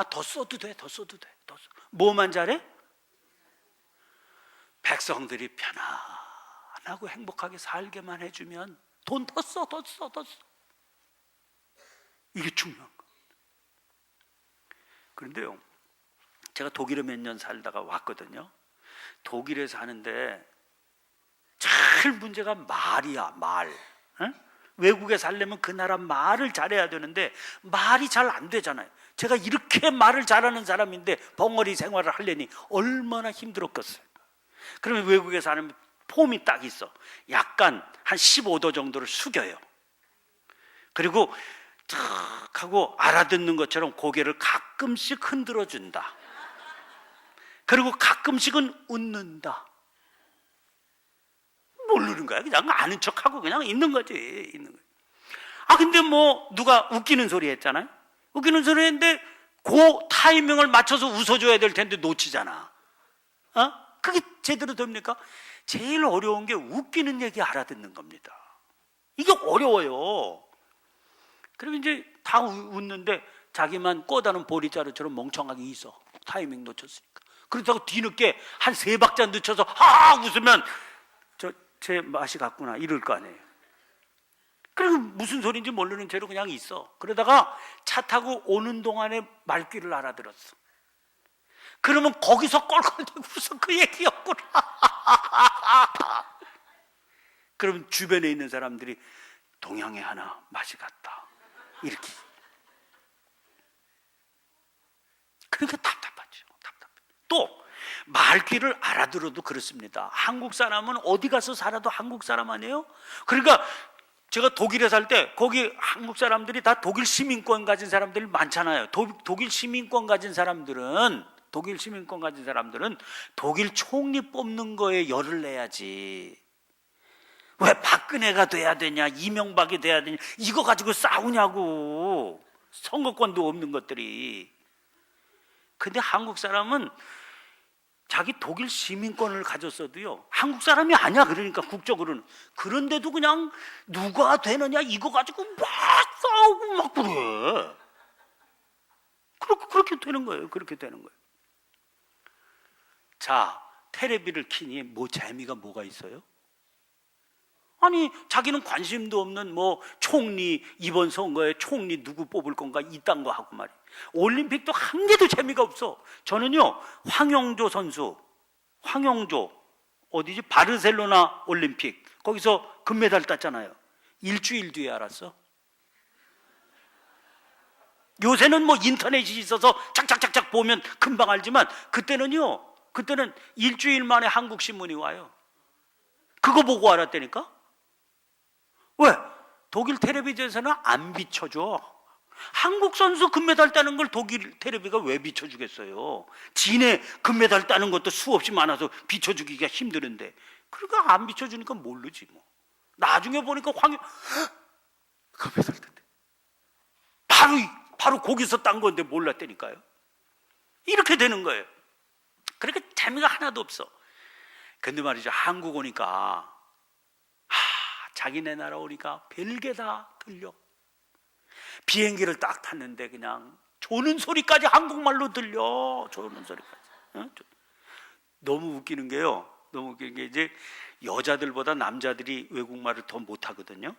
더 써도 돼. 뭐만 잘해? 백성들이 편안하고 행복하게 살게만 해주면 돈 더 써. 이게 중요한 거. 그런데요, 제가 독일에 몇 년 살다가 왔거든요. 독일에 사는데 제일 문제가 말이야, 말. 외국에 살려면 그 나라 말을 잘해야 되는데 말이 잘 안 되잖아요. 제가 이렇게 말을 잘하는 사람인데 벙어리 생활을 하려니 얼마나 힘들었겠어요. 그러면 외국에 사는 폼이 딱 있어. 약간 한 15도 정도를 숙여요. 그리고 탁 하고 알아듣는 것처럼 고개를 가끔씩 흔들어 준다. 그리고 가끔씩은 웃는다. 모르는 거야. 그냥 아는 척하고 그냥 있는 거지. 근데 뭐 누가 웃기는 소리 했잖아요. 웃기는 소리 했는데 그 타이밍을 맞춰서 웃어줘야 될 텐데 놓치잖아. 그게 제대로 됩니까? 제일 어려운 게 웃기는 얘기 알아듣는 겁니다. 이게 어려워요. 그러면 이제 다 웃는데 자기만 꼬다는 보리자루처럼 멍청하게 있어. 타이밍 놓쳤으니까. 그렇다고 뒤늦게 한 3박자 늦춰서 웃으면 제 맛이 같구나 이럴 거 아니에요. 그리고 무슨 소리인지 모르는 채로 그냥 있어. 그러다가 차 타고 오는 동안에 말귀를 알아들었어. 그러면 거기서 껄껄대고서 그 얘기였구나. 그럼 주변에 있는 사람들이 동양의 하나 맛이 같다 이렇게. 그러니까 답답하죠. 또 말귀를 알아들어도 그렇습니다. 한국 사람은 어디 가서 살아도 한국 사람 아니에요? 그러니까 제가 독일에 살 때 거기 한국 사람들이 다 독일 시민권 가진 사람들이 많잖아요. 독일 시민권 가진 사람들은 독일 총리 뽑는 거에 열을 내야지. 왜 박근혜가 돼야 되냐, 이명박이 돼야 되냐, 이거 가지고 싸우냐고. 선거권도 없는 것들이. 근데 한국 사람은 자기 독일 시민권을 가졌어도요, 한국 사람이 아니야. 그러니까 국적으로는. 그런데도 그냥 누가 되느냐 이거 가지고 막 싸우고 막 그래. 그렇게 되는 거예요. 그렇게 되는 거예요. 자, 텔레비를 키니 뭐 재미가 뭐가 있어요? 아니, 자기는 관심도 없는 뭐 총리, 이번 선거에 총리 누구 뽑을 건가 이딴 거 하고 말이에요. 올림픽도 한 개도 재미가 없어. 저는요, 황영조 선수, 어디지? 바르셀로나 올림픽 거기서 금메달 땄잖아요. 일주일 뒤에 알았어. 요새는 뭐 인터넷이 있어서 착착착착 보면 금방 알지만 그때는 일주일 만에 한국 신문이 와요. 그거 보고 알았다니까? 왜? 독일 텔레비전에서는 안 비춰줘. 한국 선수 금메달 따는 걸 독일 텔레비가 왜 비춰주겠어요? 지네 금메달 따는 것도 수없이 많아서 비춰주기가 힘드는데. 그러니까 안 비춰주니까 모르지 뭐. 나중에 보니까 금메달 땄대. 바로 거기서 딴 건데 몰랐다니까요. 이렇게 되는 거예요. 그러니까 재미가 하나도 없어. 근데 말이죠, 한국 오니까 자기네 나라 오니까 별게 다 들려. 비행기를 딱 탔는데 그냥 조는 소리까지 한국말로 들려. 조는 소리까지. 너무 웃기는 게 이제 여자들보다 남자들이 외국말을 더 못하거든요.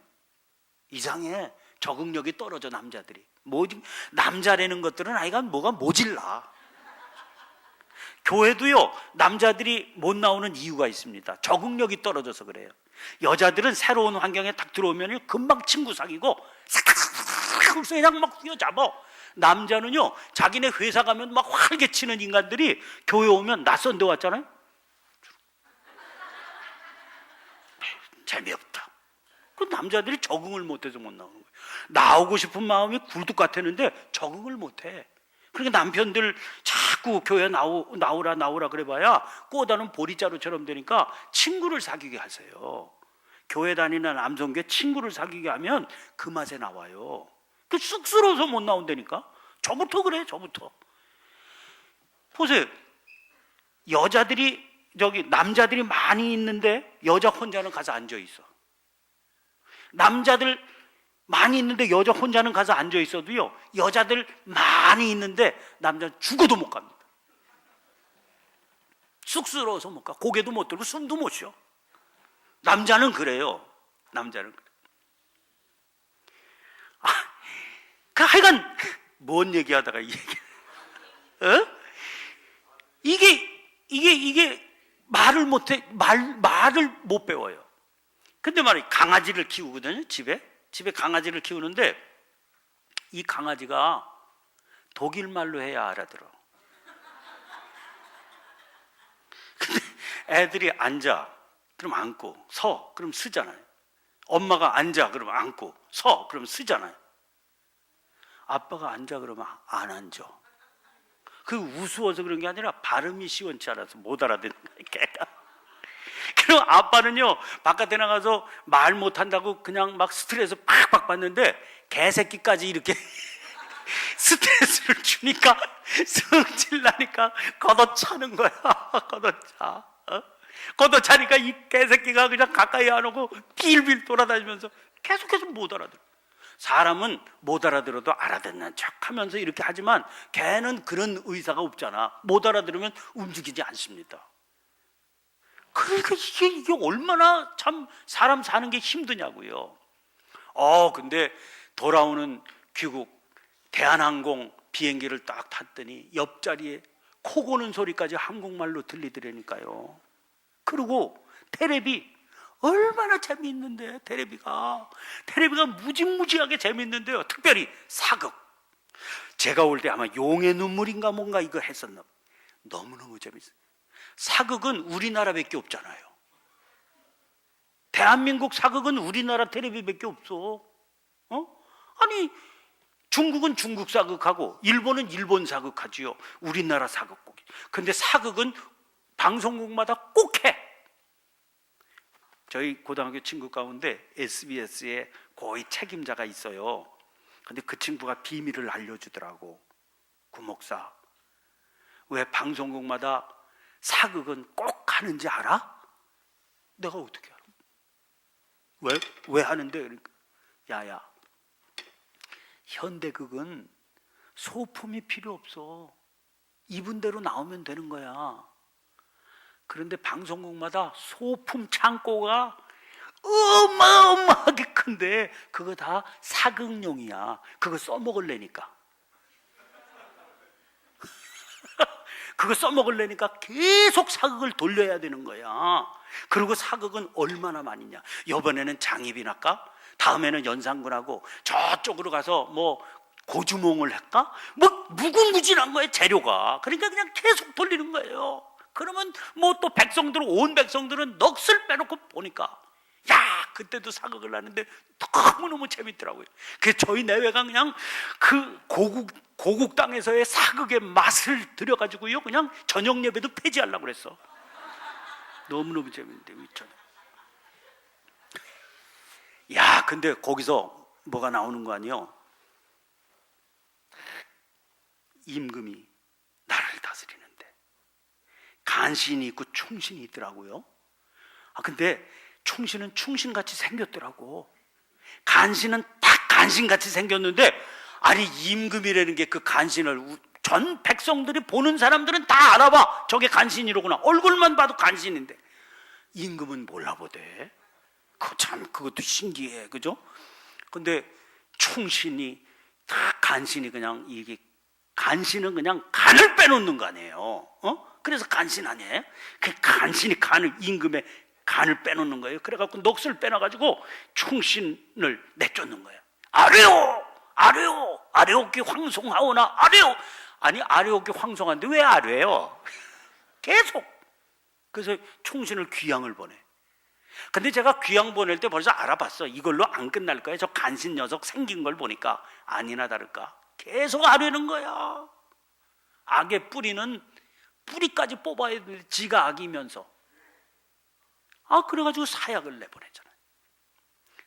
이상해. 적응력이 떨어져, 남자들이. 남자라는 것들은 아이가 뭐가 모질라. 교회도요, 남자들이 못 나오는 이유가 있습니다. 적응력이 떨어져서 그래요. 여자들은 새로운 환경에 딱 들어오면 금방 친구 사귀고 싹싹싹 그냥 막 휘어잡아. 남자는요, 자기네 회사 가면 막 활개치는 인간들이 교회 오면 낯선 데 왔잖아요. 재미없다. 그 남자들이 적응을 못해서 못 나오는 거예요. 나오고 싶은 마음이 굴뚝 같았는데 적응을 못해. 그러니까 남편들 자꾸 교회 나오라 그래봐야 꼬다는 보리자루처럼 되니까 친구를 사귀게 하세요. 교회 다니는 남성계 친구를 사귀게 하면 그 맛에 나와요. 그 쑥스러워서 못 나온다니까. 저부터 그래, 저부터. 보세요. 남자들이 많이 있는데 여자 혼자는 가서 앉아 있어. 남자들 많이 있는데 여자 혼자는 가서 앉아 있어도요, 여자들 많이 있는데 남자는 죽어도 못 갑니다. 쑥스러워서 못 가. 고개도 못 들고 숨도 못 쉬어. 남자는 그래요. 남자는 그래. 하여간 뭔 얘기하다가 이 얘기. 이게 말을 못해. 말을 못 배워요. 근데 말이야, 강아지를 키우거든요. 집에 강아지를 키우는데 이 강아지가 독일 말로 해야 알아들어. 근데 애들이 앉아, 그럼 앉고, 서, 그럼 쓰잖아요. 엄마가 앉아, 그러면 앉고, 서, 그러면 쓰잖아요. 아빠가 앉아, 그러면 안 앉아. 그 우스워서 그런 게 아니라 발음이 시원치 않아서 못 알아듣는 거예요, 걔가. 그럼 아빠는요, 바깥에 나가서 말 못한다고 그냥 막 스트레스 팍팍 받는데 개새끼까지 이렇게 스트레스를 주니까 성질 나니까 걷어차는 거야. 걷어차니까 이 개새끼가 그냥 가까이 안 오고 빌빌 돌아다니면서 계속해서 못 알아들어. 사람은 못 알아들어도 알아듣는 척하면서 이렇게 하지만 걔는 그런 의사가 없잖아. 못 알아들으면 움직이지 않습니다. 그러니까 이게 얼마나 참 사람 사는 게 힘드냐고요. 근데 돌아오는 귀국 대한항공 비행기를 딱 탔더니 옆자리에 코 고는 소리까지 한국말로 들리더라니까요. 그리고 텔레비 얼마나 재미있는데. 텔레비가 무지무지하게 재미있는데요. 특별히 사극. 제가 올 때 아마 용의 눈물인가 뭔가 이거 했었나. 너무너무 재밌어요. 사극은 우리나라밖에 없잖아요. 대한민국 사극은 우리나라 텔레비밖에 없어. 아니 중국은 중국 사극하고 일본은 일본 사극하지요. 우리나라 사극곡. 근데 사극은 방송국마다 꼭 해. 저희 고등학교 친구 가운데 SBS에 거의 책임자가 있어요. 근데 그 친구가 비밀을 알려주더라고. 구 목사, 왜 방송국마다 사극은 꼭 하는지 알아? 내가 어떻게 알아? 왜 하는데? 그러니까 야야, 현대극은 소품이 필요 없어. 이분대로 나오면 되는 거야. 그런데 방송국마다 소품 창고가 어마어마하게 큰데 그거 다 사극용이야. 그거 써먹으려니까. 그거 써먹으려니까 계속 사극을 돌려야 되는 거야. 그리고 사극은 얼마나 많이냐. 이번에는 장입인 할까? 다음에는 연산군하고 저쪽으로 가서 뭐 고주몽을 할까? 뭐 무궁무진한 거예요, 재료가. 그러니까 그냥 계속 돌리는 거예요. 그러면 뭐 또 백성들은, 온 백성들은 넋을 빼놓고 보니까 야, 그때도 사극을 하는데 너무너무 재밌더라고요. 그래서 저희 내외가 그냥 그 고국 땅에서의 사극의 맛을 들여가지고요, 그냥 저녁 예배도 폐지하려고 그랬어. 너무너무 재밌는데 미쳤네. 야, 근데 거기서 뭐가 나오는 거 아니요? 임금이 나라를 다스리는데 간신이 있고 충신이 있더라고요. 근데 충신은 충신같이 생겼더라고. 간신은 딱 간신같이 생겼는데, 아니 임금이라는 게 그 간신을 전 백성들이 보는 사람들은 다 알아봐. 저게 간신이로구나. 얼굴만 봐도 간신인데 임금은 몰라보대. 그것도 신기해, 그죠? 근데 충신이 딱 간신이 그냥 이게 간신은 그냥 간을 빼놓는 거 아니에요. 그래서 간신 아니에요? 그 간신이 간을, 임금의 간을 빼놓는 거예요. 그래갖고 넋을 빼놔가지고 충신을 내쫓는 거예요. 아뢰오, 아뢰오, 아뢰오기 황송하오나 아뢰오. 아니 아뢰오기 황송한데 왜 아뢰요? 계속. 그래서 충신을 귀양을 보내. 근데 제가 귀양 보낼 때 벌써 알아봤어. 이걸로 안 끝날 거야. 저 간신 녀석 생긴 걸 보니까 아니나 다를까 계속 아뢰는 거야. 악의 뿌리는 뿌리까지 뽑아야 돼. 지가 악이면서. 그래가지고 사약을 내보내잖아요.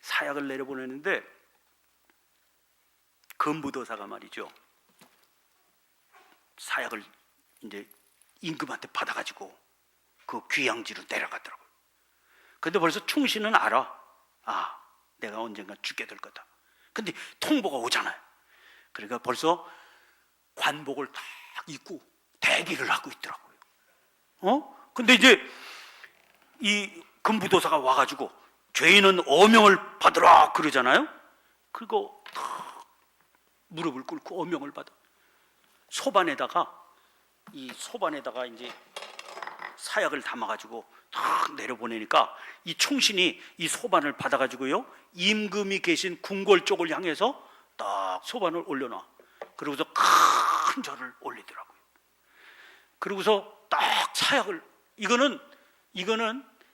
사약을 내려보내는데 금부도사가 말이죠, 사약을 이제 임금한테 받아가지고 그 귀양지로 내려가더라고요. 근데 벌써 충신은 알아. 내가 언젠가 죽게 될 거다. 근데 통보가 오잖아요. 그러니까 벌써 관복을 딱 입고 대기를 하고 있더라고요. 근데 이제 이 금부도사가 와가지고 죄인은 어명을 받으라 그러잖아요. 그리고 무릎을 꿇고 어명을 받아. 소반에다가 이제 사약을 담아가지고 탁 내려보내니까 이 충신이 이 소반을 받아가지고요, 임금이 계신 궁궐 쪽을 향해서 딱 소반을 올려놔. 그러고서 큰 절을 올리더라고요. 그러고서 딱 사약을, 이거는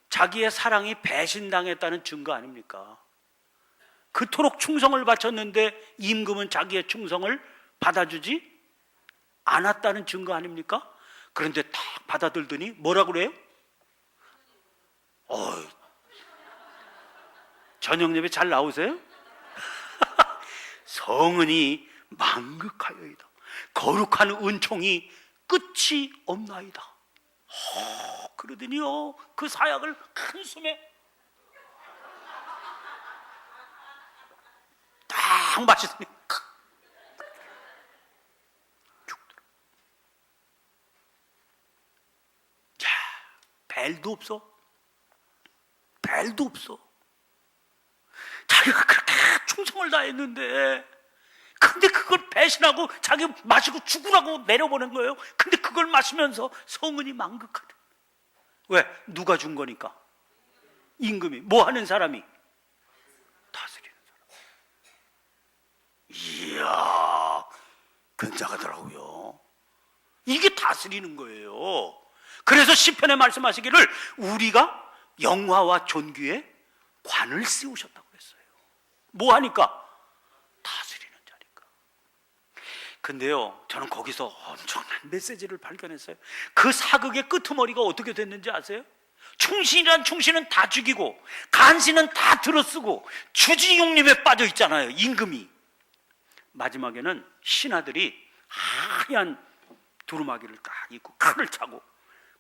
자기의 사랑이 배신당했다는 증거 아닙니까? 그토록 충성을 바쳤는데 임금은 자기의 충성을 받아주지 않았다는 증거 아닙니까? 그런데 딱 받아들더니 뭐라고 그래요? 저녁 예배 잘 나오세요? 성은이 만극하여이다. 거룩한 은총이 끝이 없나이다. 그러더니요, 그 사약을 큰 숨에 딱 마시더니 죽더라. 자, 벨도 없어. 벨도 없어. 자기가 그렇게 충성을 다했는데, 근데 그걸 배신하고 자기 마시고 죽으라고 내려보낸 거예요. 근데 그걸 마시면서 성은이 만극하다. 왜? 누가 준 거니까? 임금이. 뭐 하는 사람이? 다스리는 사람. 이야, 굉장하더라고요. 이게 다스리는 거예요. 그래서 시편에 말씀하시기를 우리가 영화와 존귀에 관을 씌우셨다고 했어요. 뭐 하니까? 다스리는 자니까. 근데요, 저는 거기서 엄청난 메시지를 발견했어요. 그 사극의 끄트머리가 어떻게 됐는지 아세요? 충신이란 충신은 다 죽이고 간신은 다 들어쓰고 주지용림에 빠져 있잖아요. 임금이. 마지막에는 신하들이 하얀 두루마기를 딱 입고 칼을 차고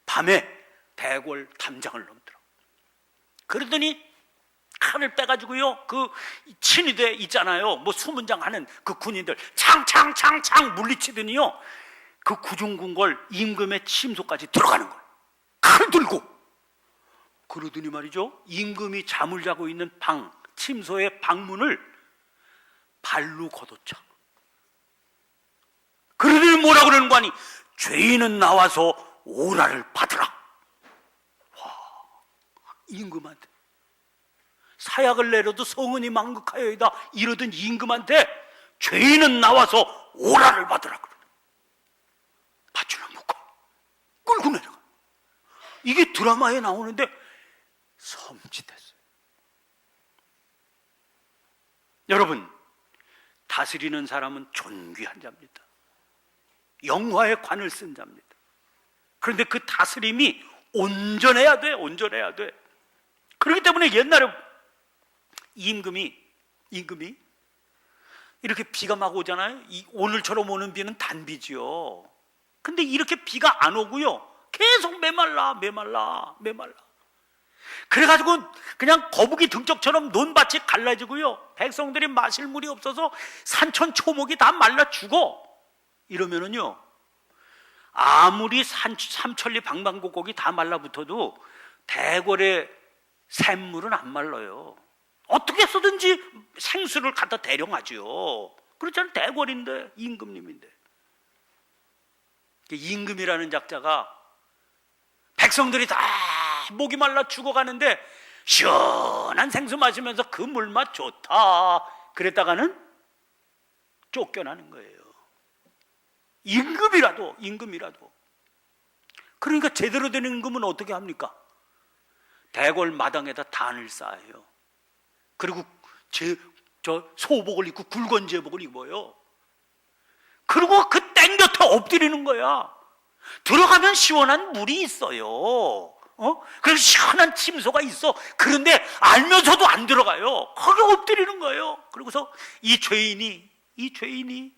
밤에 대궐 담장을 넘더라고. 그러더니 칼을 빼가지고요, 그 친위대 있잖아요, 뭐 수문장 하는 그 군인들 창창창창 물리치더니요, 그 구중궁궐 임금의 침소까지 들어가는 거예요. 칼 들고. 그러더니 말이죠, 임금이 잠을 자고 있는 방, 침소의 방문을 발로 걷어차. 그러더니 뭐라 그러는 거 아니? 죄인은 나와서 오라를 받으라. 와, 임금한테 사약을 내려도 성은이 망극하여이다 이러던 임금한테 죄인은 나와서 오라를 받으라 그러네. 밧줄을 묶어 끌고 내려가. 이게 드라마에 나오는데 섬찟했어요. 여러분, 다스리는 사람은 존귀한 자입니다. 영화의 관을 쓴 자입니다. 그런데 그 다스림이 온전해야 돼. 온전해야 돼. 그렇기 때문에 옛날에 임금이 이렇게 비가 막 오잖아요. 오늘처럼 오는 비는 단비지요. 근데 이렇게 비가 안 오고요, 계속 메말라. 그래가지고 그냥 거북이 등짝처럼 논밭이 갈라지고요, 백성들이 마실 물이 없어서 산천 초목이 다 말라 죽어. 이러면은요, 아무리 삼천리 방방곡곡이 다 말라붙어도 대궐의 샘물은 안 말라요. 어떻게 해서든지 생수를 갖다 대령하지요. 그렇잖아요. 대궐인데, 임금님인데. 임금이라는 작자가 백성들이 다 목이 말라 죽어가는데 시원한 생수 마시면서 그 물맛 좋다 그랬다가는 쫓겨나는 거예요. 임금이라도. 그러니까 제대로 된 임금은 어떻게 합니까? 대궐 마당에다 단을 쌓아요. 그리고 소복을 입고 굵은 제복을 입어요. 그리고 그 땡 곁에 엎드리는 거야. 들어가면 시원한 물이 있어요. 그래서 시원한 침소가 있어. 그런데 알면서도 안 들어가요. 거기 엎드리는 거예요. 그리고서 이 죄인이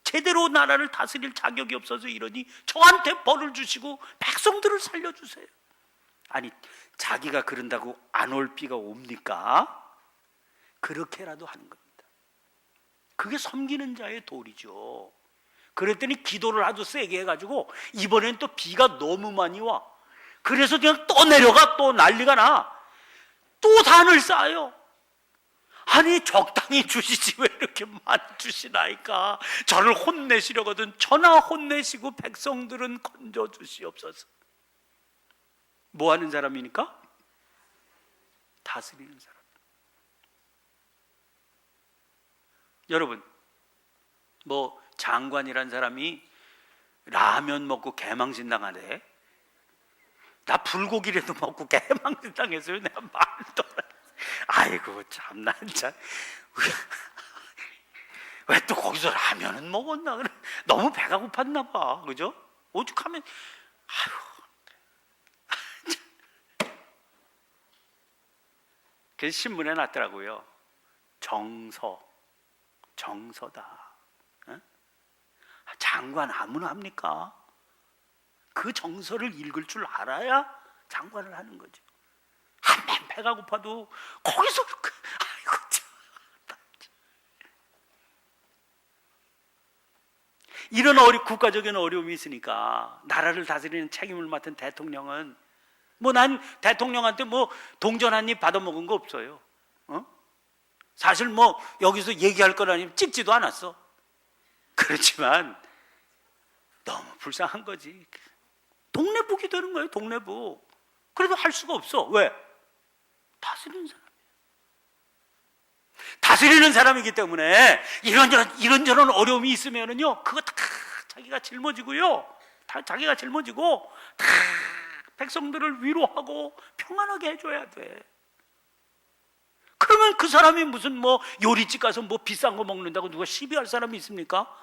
제대로 나라를 다스릴 자격이 없어서 이러니 저한테 벌을 주시고 백성들을 살려주세요. 아니, 자기가 그런다고 안 올 비가 옵니까? 그렇게라도 하는 겁니다. 그게 섬기는 자의 도리죠. 그랬더니 기도를 아주 세게 해가지고 이번엔 또 비가 너무 많이 와. 그래서 그냥 또 내려가, 또 난리가 나. 또 단을 쌓아요. 아니, 적당히 주시지 왜 이렇게 많이 주시나이까. 저를 혼내시려거든 저나 혼내시고 백성들은 건져 주시옵소서. 뭐 하는 사람이니까? 다스리는 사람. 여러분, 뭐 장관이란 사람이 라면 먹고 개망신 당하네. 나 불고기라도 먹고 개망신 당했어요. 내가 말도 안 해. 아이고 참나 진짜. 왜 또 거기서 라면은 먹었나? 그래. 너무 배가 고팠나 봐. 그죠? 오죽하면 아이고. 그래서 신문에 났더라고요. 정서다. 장관 아무나 합니까? 그 정서를 읽을 줄 알아야 장관을 하는 거죠. 한번 배가 고파도 거기서 아이고 참. 이런 국가적인 어려움이 있으니까 나라를 다스리는 책임을 맡은 대통령은 뭐 난 대통령한테 뭐 동전 한 입 받아먹은 거 없어요. 사실 뭐 여기서 얘기할 거라니 찍지도 않았어. 그렇지만 너무 불쌍한 거지. 동네북이 되는 거예요. 동네북. 그래도 할 수가 없어. 왜? 다스리는 사람이에요. 다스리는 사람이기 때문에 이런저런 어려움이 있으면은요, 그거 다 자기가 짊어지고요. 다 자기가 짊어지고 다 백성들을 위로하고 평안하게 해줘야 돼. 그러면 그 사람이 무슨 뭐 요리집 가서 뭐 비싼 거 먹는다고 누가 시비할 사람이 있습니까?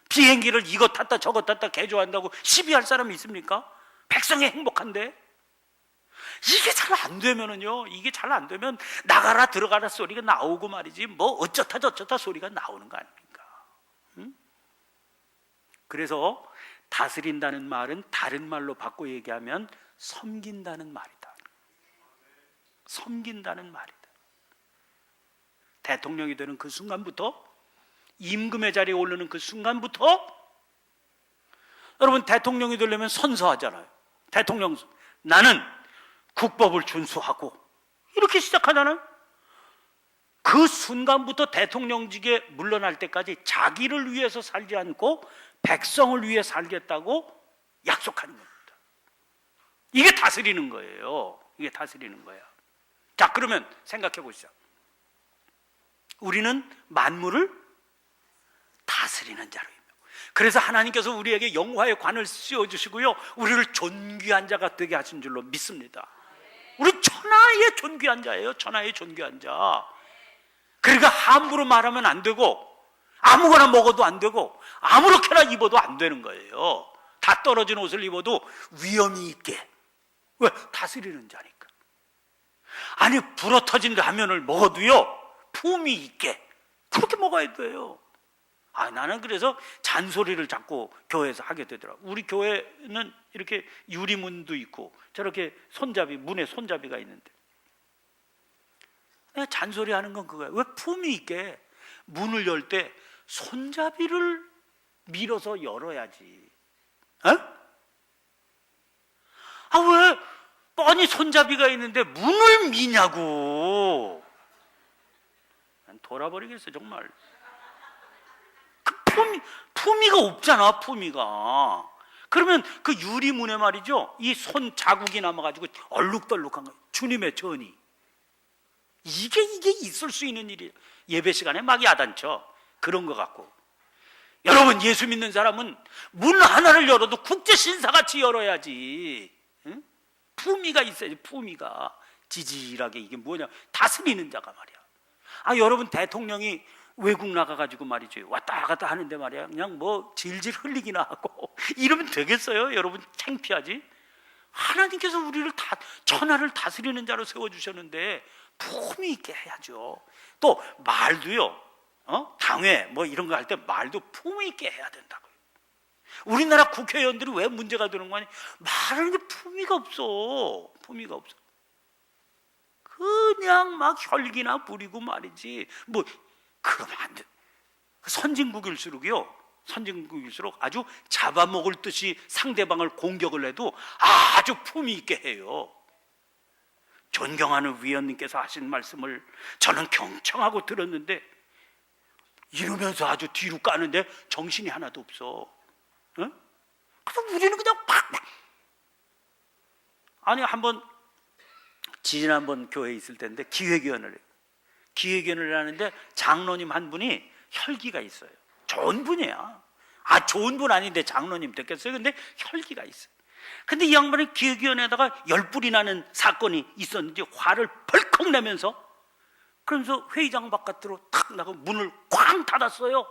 비행기를 이거 탔다 저거 탔다 개조한다고 시비할 사람이 있습니까? 백성이 행복한데. 이게 잘 안 되면은요, 이게 잘 안 되면 나가라 들어가라 소리가 나오고 말이지, 뭐 어쩌다 저쩌다 소리가 나오는 거 아닙니까? 응? 그래서 다스린다는 말은 다른 말로 바꿔 얘기하면 섬긴다는 말이다. 섬긴다는 말이다. 대통령이 되는 그 순간부터, 임금의 자리에 오르는 그 순간부터, 여러분 대통령이 되려면 선서하잖아요. 대통령, 나는 국법을 준수하고, 이렇게 시작하잖아요. 그 순간부터 대통령직에 물러날 때까지 자기를 위해서 살지 않고 백성을 위해 살겠다고 약속하는 겁니다. 이게 다스리는 거예요. 이게 다스리는 거야. 자, 그러면 생각해 보시죠. 우리는 만물을 다스리는 자로입니다. 그래서 하나님께서 우리에게 영화의 관을 씌워주시고요, 우리를 존귀한 자가 되게 하신 줄로 믿습니다. 우리 천하의 존귀한 자예요. 천하의 존귀한 자. 그러니까 함부로 말하면 안 되고, 아무거나 먹어도 안 되고, 아무렇게나 입어도 안 되는 거예요. 다 떨어진 옷을 입어도 위엄이 있게. 왜? 다스리는 자니까. 아니, 불어터진 라면을 먹어도요, 품위 있게 그렇게 먹어야 돼요. 나는 그래서 잔소리를 자꾸 교회에서 하게 되더라고요. 우리 교회는 이렇게 유리문도 있고 저렇게 손잡이, 문에 손잡이가 있는데, 내가 잔소리 하는 건 그거예요. 왜? 품위 있게 문을 열 때 손잡이를 밀어서 열어야지. 왜 뻔히 손잡이가 있는데 문을 미냐고. 난 돌아버리겠어 정말. 그 품위가 없잖아, 품위가. 그러면 그 유리문에 말이죠, 이 손 자국이 남아가지고 얼룩덜룩한 거, 주님의 전이. 이게 있을 수 있는 일이에요. 예배 시간에 막 야단쳐. 그런 거 같고. 여러분, 예수 믿는 사람은 문 하나를 열어도 국제신사같이 열어야지. 응? 품위가 있어야지. 품위가. 지질하게. 이게 뭐냐, 다스리는 자가 말이야. 여러분 대통령이 외국 나가가지고 말이죠, 왔다 갔다 하는데 말이야, 그냥 뭐 질질 흘리기나 하고 이러면 되겠어요? 여러분, 창피하지? 하나님께서 우리를 천하를 다스리는 자로 세워주셨는데 품위 있게 해야죠. 또 말도요, 당회 뭐 이런 거 할 때 말도 품위 있게 해야 된다고요. 우리나라 국회의원들이 왜 문제가 되는 거 아니? 말하는 게 품위가 없어. 품위가 없어. 그냥 막 혈기나 부리고 말이지. 뭐 그러면 안 돼. 선진국일수록요, 선진국일수록 아주 잡아먹을 듯이 상대방을 공격을 해도 아주 품위 있게 해요. 존경하는 위원님께서 하신 말씀을 저는 경청하고 들었는데, 이러면서 아주 뒤로 까는데 정신이 하나도 없어. 응? 그래서 우리는 그냥 팍. 아니, 지난번 교회에 있을 때인데 기획위원을 하는데 장로님 한 분이 혈기가 있어요. 좋은 분이야. 좋은 분 아닌데 장로님 됐겠어요. 근데 혈기가 있어요. 근데 이 양반이 기획위원회에다가 열불이 나는 사건이 있었는지 화를 벌컥 내면서, 그러면서 회의장 바깥으로 탁 나가고 문을 쾅 닫았어요.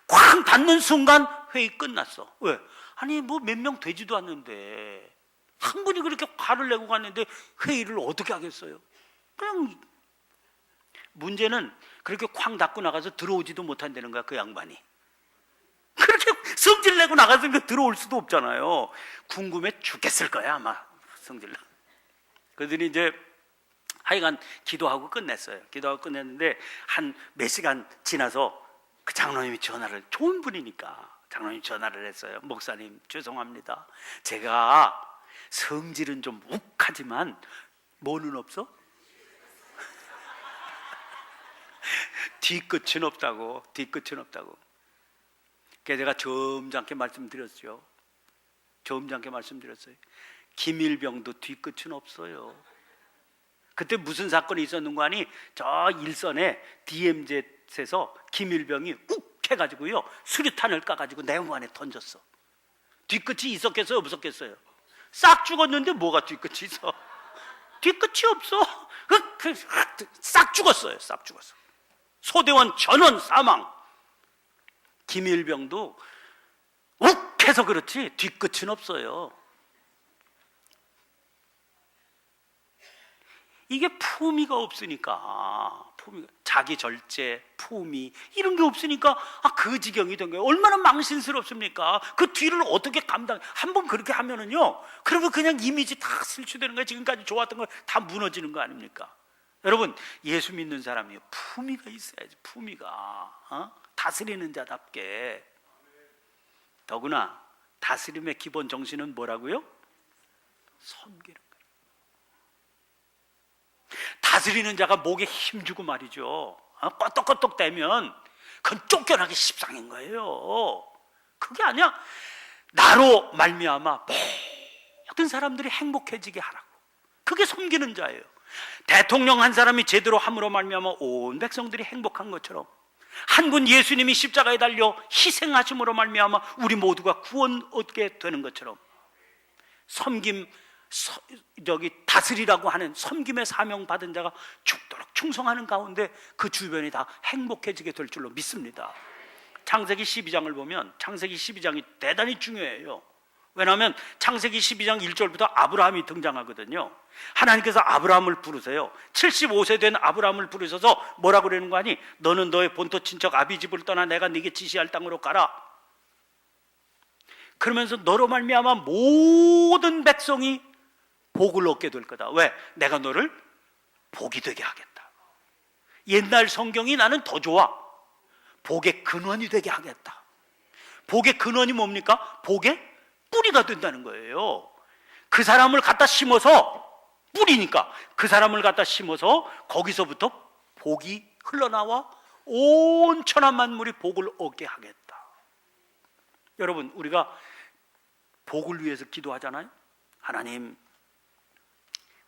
쾅 닫는 순간 회의 끝났어. 왜? 아니, 뭐 몇 명 되지도 않는데 한 분이 그렇게 화를 내고 갔는데 회의를 어떻게 하겠어요? 그냥. 문제는 그렇게 쾅 닫고 나가서 들어오지도 못한다는 거야, 그 양반이. 그렇게 성질 내고 나가서 들어올 수도 없잖아요. 궁금해 죽겠을 거야 아마, 성질 나. 그들이 이제 하여간 기도하고 끝냈어요. 기도하고 끝냈는데 한 몇 시간 지나서 그 장로님이 전화를, 좋은 분이니까 장로님이 전화를 했어요. 목사님, 죄송합니다. 제가 성질은 좀 욱하지만 뭐는 없어? 뒤끝은 없다고. 뒤끝은 없다고. 그래서 제가 점잖게 말씀드렸죠. 점잖게 말씀드렸어요. 김일병도 뒤끝은 없어요. 그때 무슨 사건이 있었는가 하니, 저 일선에 DMZ에서 김일병이 욱 해가지고요, 수류탄을 까가지고 내무 안에 던졌어. 뒤끝이 있었겠어요, 없었겠어요? 싹 죽었는데 뭐가 뒤끝이 있어? 뒤끝이 없어. 싹 죽었어요. 싹 죽었어. 소대원 전원 사망. 김일병도 욱해서 그렇지 뒤끝은 없어요. 이게 품위가 없으니까, 자기 절제, 품위 이런 게 없으니까 그 지경이 된 거예요. 얼마나 망신스럽습니까? 그 뒤를 어떻게 한번 그렇게 하면은요, 그러면 그냥 이미지 다 실추되는 거예요. 지금까지 좋았던 거 다 무너지는 거 아닙니까? 여러분, 예수 믿는 사람이요, 품위가 있어야지. 품위가 다스리는 자답게. 더구나 다스림의 기본 정신은 뭐라고요? 섬기는 거예요. 다스리는 자가 목에 힘주고 말이죠, 껐떡껐떡 대면 그건 쫓겨나기 십상인 거예요. 그게 아니야. 나로 말미암아 모든 사람들이 행복해지게 하라고. 그게 섬기는 자예요. 대통령 한 사람이 제대로 함으로 말미암아 온 백성들이 행복한 것처럼, 한 분 예수님이 십자가에 달려 희생하심으로 말미암아 우리 모두가 구원 얻게 되는 것처럼, 다스리라고 하는 섬김의 사명 받은 자가 죽도록 충성하는 가운데 그 주변이 다 행복해지게 될 줄로 믿습니다. 창세기 12장을 보면, 창세기 12장이 대단히 중요해요. 왜냐하면 창세기 12장 1절부터 아브라함이 등장하거든요. 하나님께서 아브라함을 부르세요. 75세 된 아브라함을 부르셔서 뭐라고 그러는 거 아니? 너는 너의 본토 친척 아비집을 떠나 내가 네게 지시할 땅으로 가라. 그러면서 너로 말미암아 모든 백성이 복을 얻게 될 거다. 왜? 내가 너를 복이 되게 하겠다. 옛날 성경이 나는 더 좋아. 복의 근원이 되게 하겠다. 복의 근원이 뭡니까? 복의 뿌리가 된다는 거예요. 그 사람을 갖다 심어서, 뿌리니까 그 사람을 갖다 심어서 거기서부터 복이 흘러나와 온 천하 만물이 복을 얻게 하겠다. 여러분, 우리가 복을 위해서 기도하잖아요. 하나님,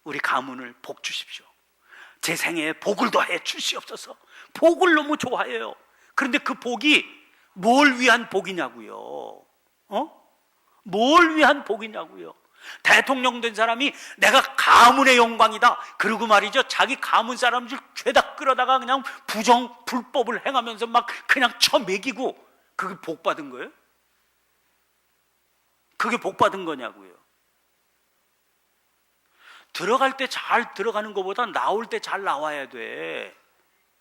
우리 가문을 복 주십시오. 제 생애에 복을 더해 주시옵소서. 복을 너무 좋아해요. 그런데 그 복이 뭘 위한 복이냐고요? 뭘 위한 복이냐고요? 대통령 된 사람이 내가 가문의 영광이다, 그러고 말이죠, 자기 가문 사람들 죄다 끌어다가 그냥 불법을 행하면서 막 그냥 쳐매기고, 그게 복 받은 거예요? 그게 복 받은 거냐고요? 들어갈 때 잘 들어가는 것보다 나올 때 잘 나와야 돼.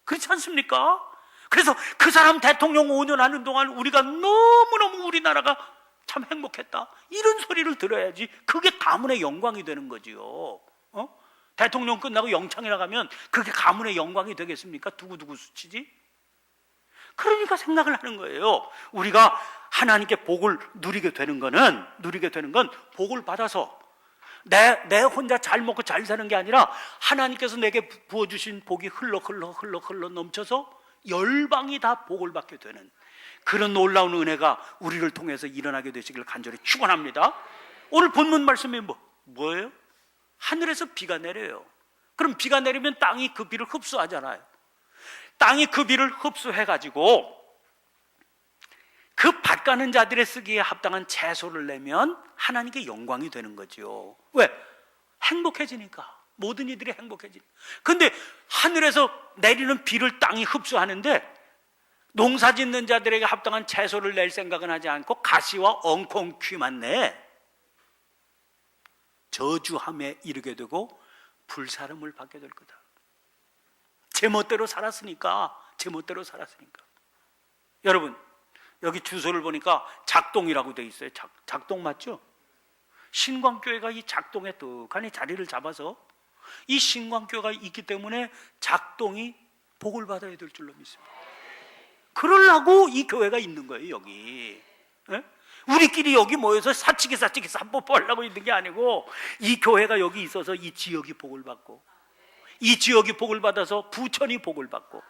그렇지 않습니까? 그래서 그 사람 대통령 5년 하는 동안 우리가 너무너무 우리나라가 참 행복했다, 이런 소리를 들어야지 그게 가문의 영광이 되는 거지요. 대통령 끝나고 영창에 나가면 그게 가문의 영광이 되겠습니까? 두고두고 수치지? 그러니까 생각을 하는 거예요. 우리가 하나님께 복을 누리게 되는 건 복을 받아서 내 혼자 잘 먹고 잘 사는 게 아니라 하나님께서 내게 부어주신 복이 흘러 넘쳐서 열방이 다 복을 받게 되는 그런 놀라운 은혜가 우리를 통해서 일어나게 되시길 간절히 축원합니다. 오늘 본문 말씀이 뭐예요? 하늘에서 비가 내려요. 그럼 비가 내리면 땅이 그 비를 흡수하잖아요. 땅이 그 비를 흡수해가지고 그 밭 가는 자들의 쓰기에 합당한 채소를 내면 하나님께 영광이 되는 거죠. 왜? 행복해지니까. 모든 이들이 행복해지니까. 근데 하늘에서 내리는 비를 땅이 흡수하는데 농사 짓는 자들에게 합당한 채소를 낼 생각은 하지 않고 가시와 엉겅퀴만 내 저주함에 이르게 되고 불사름을 받게 될 거다. 제멋대로 살았으니까. 여러분, 여기 주소를 보니까 작동이라고 돼 있어요. 작동 맞죠? 신광교회가 이 작동에 떡하니 자리를 잡아서 이 신광교회가 있기 때문에 작동이 복을 받아야 될 줄로 믿습니다. 그러려고 이 교회가 있는 거예요, 여기. 예? 우리끼리 여기 모여서 사치기 삽뽀뽀하려고 있는 게 아니고, 이 교회가 여기 있어서 이 지역이 복을 받고, 이 지역이 복을 받아서 부천이 복을 받고,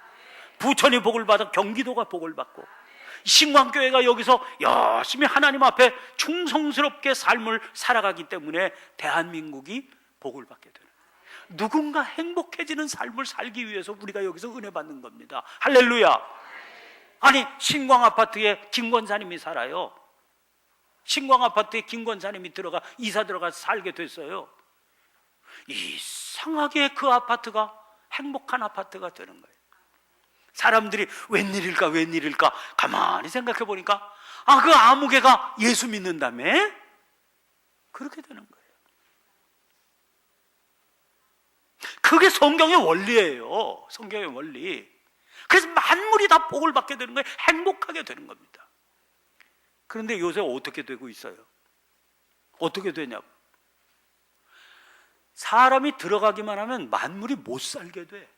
부천이 복을 받아 경기도가 복을 받고, 신광교회가 여기서 열심히 하나님 앞에 충성스럽게 삶을 살아가기 때문에 대한민국이 복을 받게 되는, 누군가 행복해지는 삶을 살기 위해서 우리가 여기서 은혜 받는 겁니다. 할렐루야. 아니, 신광 아파트에 김 권사님이 살아요. 신광 아파트에 김 권사님이 이사 들어가서 살게 됐어요. 이상하게 그 아파트가 행복한 아파트가 되는 거예요. 사람들이 웬일일까 가만히 생각해 보니까 그 아무개가 예수 믿는다며? 그렇게 되는 거예요. 그게 성경의 원리예요. 성경의 원리. 그래서 만물이 다 복을 받게 되는 거예요. 행복하게 되는 겁니다. 그런데 요새 어떻게 되고 있어요? 어떻게 되냐고. 사람이 들어가기만 하면 만물이 못 살게 돼.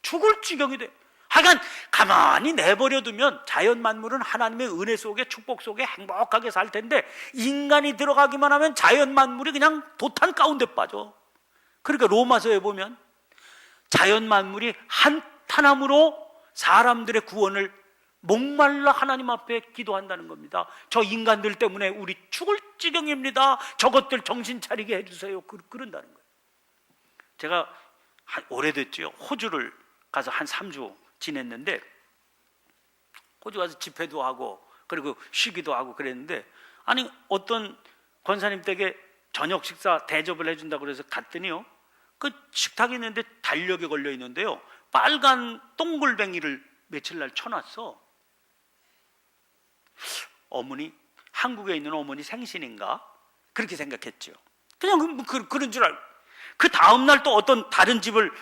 죽을 지경이 돼. 하여간 가만히 내버려 두면 자연 만물은 하나님의 은혜 속에 축복 속에 행복하게 살 텐데, 인간이 들어가기만 하면 자연 만물이 그냥 도탄 가운데 빠져. 그러니까 로마서에 보면 자연 만물이 한탄함으로 사람들의 구원을 목말라 하나님 앞에 기도한다는 겁니다. 저 인간들 때문에 우리 죽을 지경입니다. 저것들 정신 차리게 해주세요. 그런다는 거예요. 제가 오래됐죠. 호주를 가서 한 3주 지냈는데, 호주 가서 집회도 하고 그리고 쉬기도 하고 그랬는데, 아니 어떤 권사님 댁에 저녁 식사 대접을 해준다고 그래서 갔더니요, 그 식탁이 있는데 달력에 걸려 있는데요, 빨간 동글뱅이를 며칠 날 쳐놨어. 어머니, 한국에 있는 어머니 생신인가? 그렇게 생각했죠. 그냥 그런 줄 알고. 그 다음날 또 어떤 다른 집을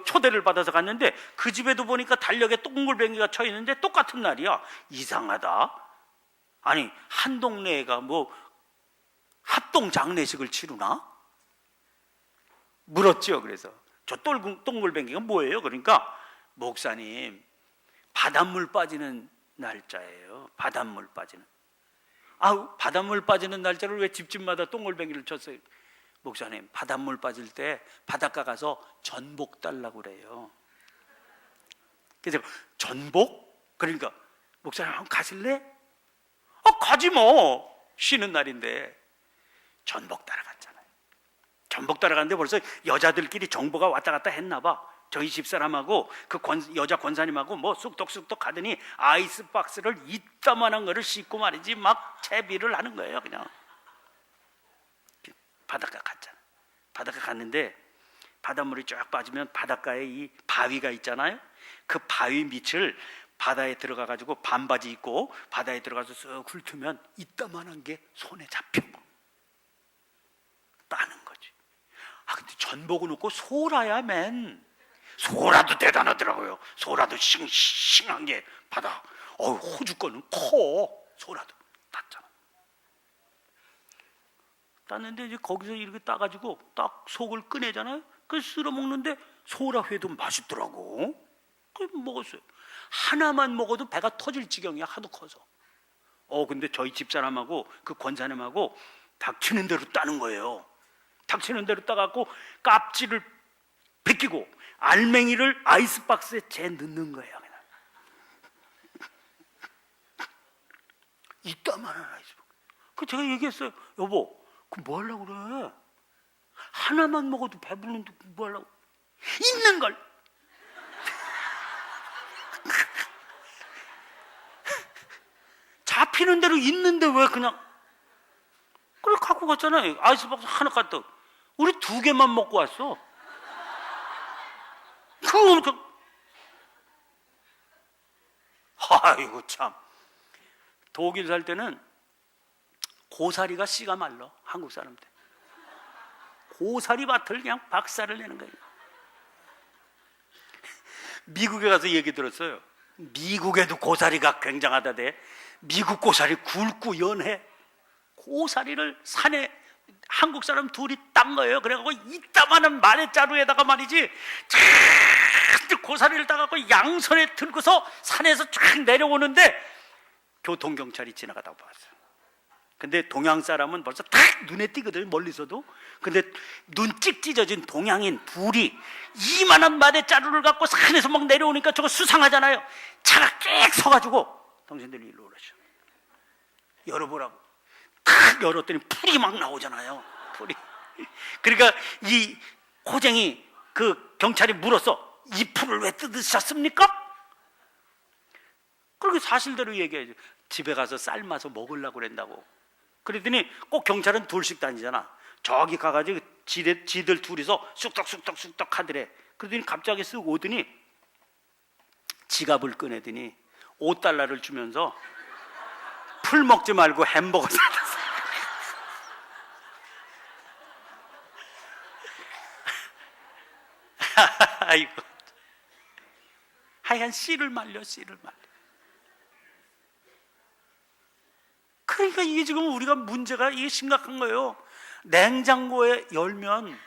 초대를 받아서 갔는데, 그 집에도 보니까 달력에 동글뱅이가 쳐 있는데 똑같은 날이야. 이상하다. 아니, 한 동네가 뭐 합동 장례식을 치르나? 물었죠. 그래서 저 동글뱅이가 뭐예요? 그러니까 목사님, 바닷물 빠지는 날짜예요. 바닷물 빠지는. 바닷물 빠지는 날짜를 왜 집집마다 동글뱅이를 쳤어요? 목사님, 바닷물 빠질 때 바닷가 가서 전복 달라고 그래요. 그래서 전복? 그러니까 목사님 한번 가실래? 가지 뭐. 쉬는 날인데. 전복 따라갔잖아요. 전복 따라갔는데 벌써 여자들끼리 정보가 왔다 갔다 했나 봐. 저희 집사람하고 그 여자 권사님하고 뭐 쑥덕쑥덕 하더니 아이스박스를 이따만한 거를 씻고 말이지 막 채비를 하는 거예요. 그냥 바닷가 갔잖아. 바닷가 갔는데 바닷물이 쫙 빠지면 바닷가에 이 바위가 있잖아요. 그 바위 밑을 바다에 들어가 가지고 반바지 입고 바다에 들어가서 쓱 훑으면 이따만한 게 손에 잡혀. 따는 거지. 근데 전복은 없고 소라야 맨. 소라도 대단하더라고요. 소라도 싱싱한 게 바다. 호주 거는 커. 소라도 땄잖아. 땄는데 이제 거기서 이렇게 따가지고 딱 속을 꺼내잖아요. 그 쓸어 먹는데 소라회도 맛있더라고. 그 먹었어요. 하나만 먹어도 배가 터질 지경이야. 하도 커서. 근데 저희 집사람하고 그 권사님하고 닥치는 대로 따는 거예요. 닥치는 대로 따갖고 깝지를 벗기고 알맹이를 아이스박스에 재 넣는 거예요. 그냥. 이따만한 아이스박스. 제가 얘기했어요. 여보, 뭐 하려고 그래? 하나만 먹어도 배부른데 뭐 하려고? 있는 걸. 잡히는 대로 있는데 왜 그냥. 그걸 갖고 갔잖아요. 아이스박스 하나 갖다. 우리 2개만 먹고 왔어. 아이고 참. 독일 살 때는 고사리가 씨가 말라. 한국 사람들. 고사리 밭을 그냥 박살을 내는 거예요. 미국에 가서 얘기 들었어요. 미국에도 고사리가 굉장하다대. 미국 고사리 굵고 연해. 고사리를 산에 한국 사람 둘이 딴 거예요. 그래갖고 이따만한 마랫자루에다가 말이지 쫙 고사리를 따갖고 양손에 들고서 산에서 쫙 내려오는데 교통경찰이 지나가다 봤어요. 근데 동양 사람은 벌써 딱 눈에 띄거든요. 멀리서도. 근데 눈 찍 찢어진 동양인 둘이 이만한 마랫자루를 갖고 산에서 막 내려오니까 저거 수상하잖아요. 차가 꽥 서가지고 당신들 일로 오라죠. 열어보라고. 탁 열었더니 풀이 막 나오잖아요. 풀이. 그러니까 이 호쟁이 그 경찰이 물었어. 이 풀을 왜 뜯으셨습니까? 그렇게 사실대로 얘기해야죠. 집에 가서 삶아서 먹으려고 그랬다고. 그랬더니 꼭 경찰은 둘씩 다니잖아. 저기 가가지고 지들 둘이서 쑥덕쑥덕쑥덕 하더래. 그러더니 갑자기 쓱 오더니 지갑을 꺼내더니 $5를 주면서 풀 먹지 말고 햄버거 사줬어. 아이고, 하얀 씨를 말려. 그러니까 이게 지금 우리가 문제가 이게 심각한 거예요. 냉장고에 열면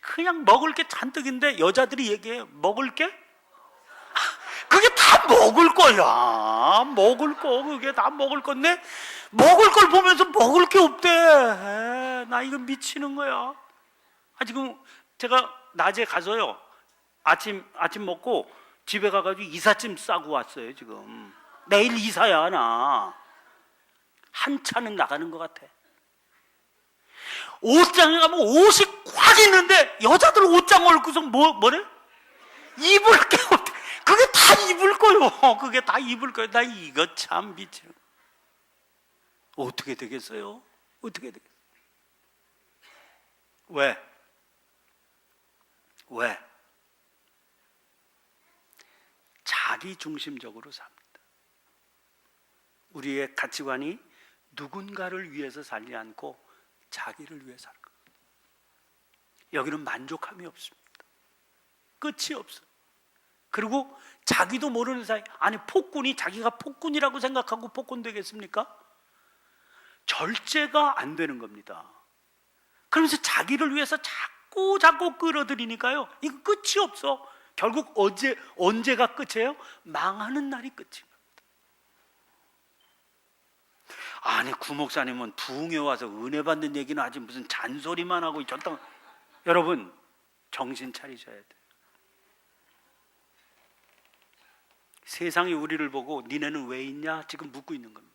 그냥 먹을 게 잔뜩인데 여자들이 얘기해요. 먹을 게? 그게 다 먹을 거야. 먹을 거, 그게 다 먹을 건데 먹을 걸 보면서 먹을 게 없대. 나 이거 미치는 거야. 지금 제가 낮에 가서요. 아침 먹고 집에 가가지고 이삿짐 싸고 왔어요. 지금 내일 이사야 나. 한 차는 나가는 것 같아. 옷장에 가면 옷이 꽉 있는데 여자들 옷장 얼고서 뭐래? 입을 게 없대. 그게 다 입을 거요. 그게 다 입을 거요. 나 이거 참 미치는. 어떻게 되겠어요? 어떻게 되겠어요? 왜? 자기 중심적으로 삽니다. 우리의 가치관이 누군가를 위해서 살지 않고 자기를 위해 사는 겁니다. 여기는 만족함이 없습니다. 끝이 없어요. 그리고 자기도 모르는 사이, 아니 폭군이 자기가 폭군이라고 생각하고 폭군 되겠습니까? 절제가 안 되는 겁니다. 그러면서 자기를 위해서 자꾸 끌어들이니까요, 이거 끝이 없어. 결국 언제가 끝이에요? 망하는 날이 끝입니다. 아니 구목사님은 부흥회 와서 은혜 받는 얘기는 하지 무슨 잔소리만 하고 저땅. 여러분 정신 차리셔야 돼요. 세상이 우리를 보고 니네는 왜 있냐 지금 묻고 있는 겁니다.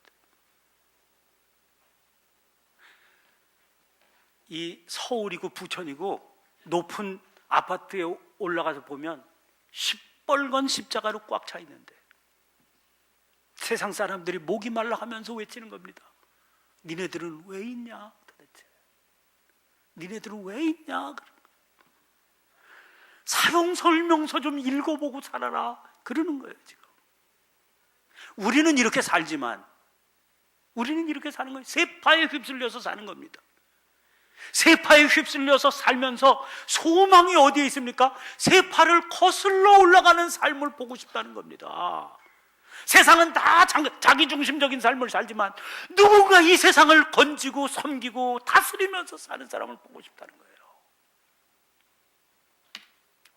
이 서울이고 부천이고 높은 아파트에 올라가서 보면 시뻘건 십자가로 꽉 차 있는데 세상 사람들이 목이 말라 하면서 외치는 겁니다. 니네들은 왜 있냐 도대체. 니네들은 왜 있냐. 사용 설명서 좀 읽어보고 살아라 그러는 거예요. 지금 우리는 이렇게 살지만 우리는 이렇게 사는 거예요. 세파에 휩쓸려서 사는 겁니다. 세파에 휩쓸려서 살면서 소망이 어디에 있습니까? 세파를 거슬러 올라가는 삶을 보고 싶다는 겁니다. 세상은 다 자기중심적인 삶을 살지만 누군가 이 세상을 건지고 섬기고 다스리면서 사는 사람을 보고 싶다는 거예요.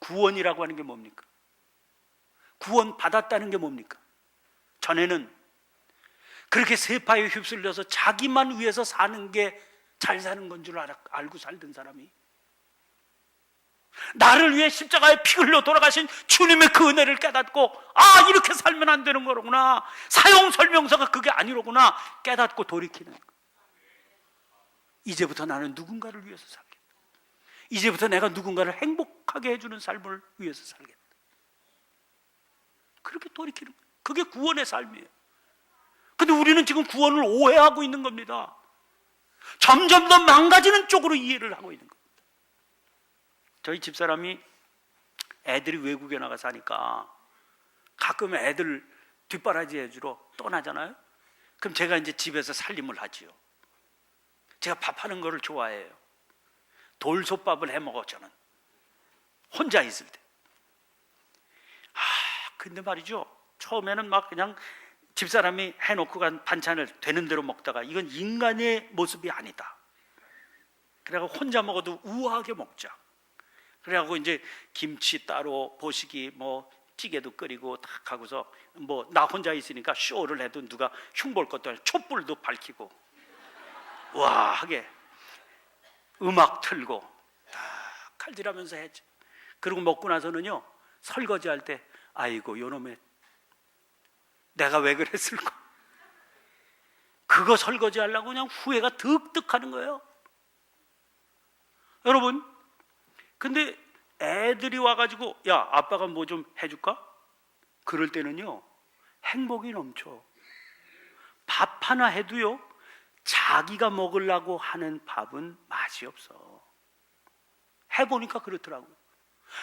구원이라고 하는 게 뭡니까? 구원 받았다는 게 뭡니까? 전에는 그렇게 세파에 휩쓸려서 자기만 위해서 사는 게 잘 사는 건 줄 알고 살던 사람이 나를 위해 십자가에 피 흘려 돌아가신 주님의 그 은혜를 깨닫고 이렇게 살면 안 되는 거로구나, 사용 설명서가 그게 아니로구나 깨닫고 돌이키는 거. 이제부터 나는 누군가를 위해서 살겠다. 이제부터 내가 누군가를 행복하게 해주는 삶을 위해서 살겠다. 그렇게 돌이키는 거예요. 그게 구원의 삶이에요. 근데 우리는 지금 구원을 오해하고 있는 겁니다. 점점 더 망가지는 쪽으로 이해를 하고 있는 겁니다. 저희 집사람이 애들이 외국에 나가 사니까 가끔 애들 뒷바라지 해주러 떠나잖아요. 그럼 제가 이제 집에서 살림을 하지요. 제가 밥하는 거를 좋아해요. 돌솥밥을 해 먹어 저는 혼자 있을 때. 근데 말이죠, 처음에는 막 그냥 집사람이 해놓고 간 반찬을 되는 대로 먹다가 이건 인간의 모습이 아니다. 그래갖고 혼자 먹어도 우아하게 먹자. 그래갖고 이제 김치 따로 보시기 뭐 찌개도 끓이고 탁 하고서 뭐 나 혼자 있으니까 쇼를 해도 누가 흉볼 것도 아니고 촛불도 밝히고 우아하게 음악 틀고 탁 칼질하면서 했지. 그리고 먹고 나서는요 설거지할 때 아이고 요놈의 내가 왜 그랬을까? 그거 설거지하려고 그냥 후회가 득득하는 거예요. 여러분, 근데 애들이 와가지고 야 아빠가 뭐 좀 해줄까? 그럴 때는요 행복이 넘쳐. 밥 하나 해도요 자기가 먹으려고 하는 밥은 맛이 없어. 해보니까 그렇더라고.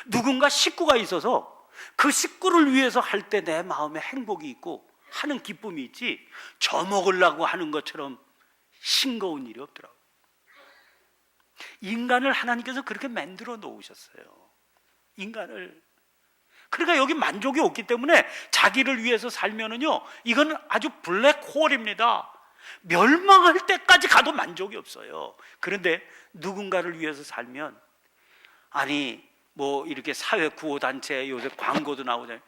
누군가 식구가 있어서 그 식구를 위해서 할 때 내 마음에 행복이 있고 하는 기쁨이 있지, 저 먹으려고 하는 것처럼 싱거운 일이 없더라고. 인간을 하나님께서 그렇게 만들어 놓으셨어요. 인간을. 그러니까 여기 만족이 없기 때문에 자기를 위해서 살면은요, 이건 아주 블랙홀입니다. 멸망할 때까지 가도 만족이 없어요. 그런데 누군가를 위해서 살면, 아니 뭐 이렇게 사회 구호 단체 요새 광고도 나오잖아요.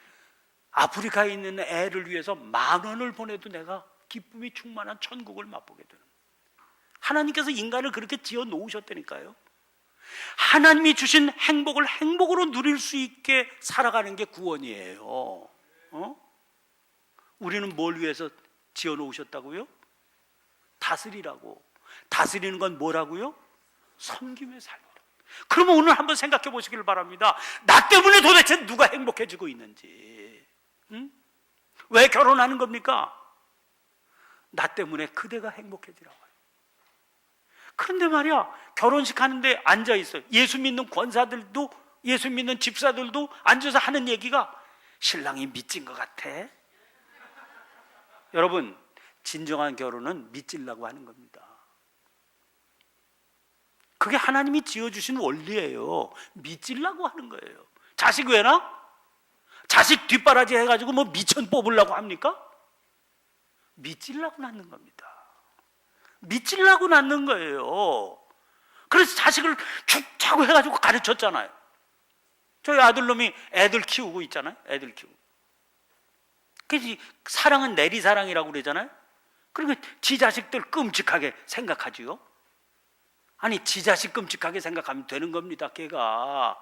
아프리카에 있는 애를 위해서 10,000원을 보내도 내가 기쁨이 충만한 천국을 맛보게 되는. 하나님께서 인간을 그렇게 지어 놓으셨다니까요. 하나님이 주신 행복을 행복으로 누릴 수 있게 살아가는 게 구원이에요. 우리는 뭘 위해서 지어 놓으셨다고요? 다스리라고. 다스리는 건 뭐라고요? 섬김의 삶이라고. 그러면 오늘 한번 생각해 보시길 바랍니다. 나 때문에 도대체 누가 행복해지고 있는지. 왜 결혼하는 겁니까? 나 때문에 그대가 행복해지라고. 그런데 말이야, 결혼식 하는데 앉아 있어요. 예수 믿는 권사들도, 예수 믿는 집사들도 앉아서 하는 얘기가 신랑이 미친 것 같아. 여러분, 진정한 결혼은 미치려고 하는 겁니다. 그게 하나님이 지어주신 원리예요. 미치려고 하는 거예요. 자식 왜 낳아? 자식 뒷바라지 해가지고 뭐 미천 뽑으려고 합니까? 미치려고 낳는 겁니다. 미치려고 낳는 거예요. 그래서 자식을 죽자고 해가지고 가르쳤잖아요. 저희 아들놈이 애들 키우고 있잖아요. 애들 키우고. 그래서 사랑은 내리사랑이라고 그러잖아요. 그러니까 지 자식들 끔찍하게 생각하지요. 아니, 지 자식 끔찍하게 생각하면 되는 겁니다. 걔가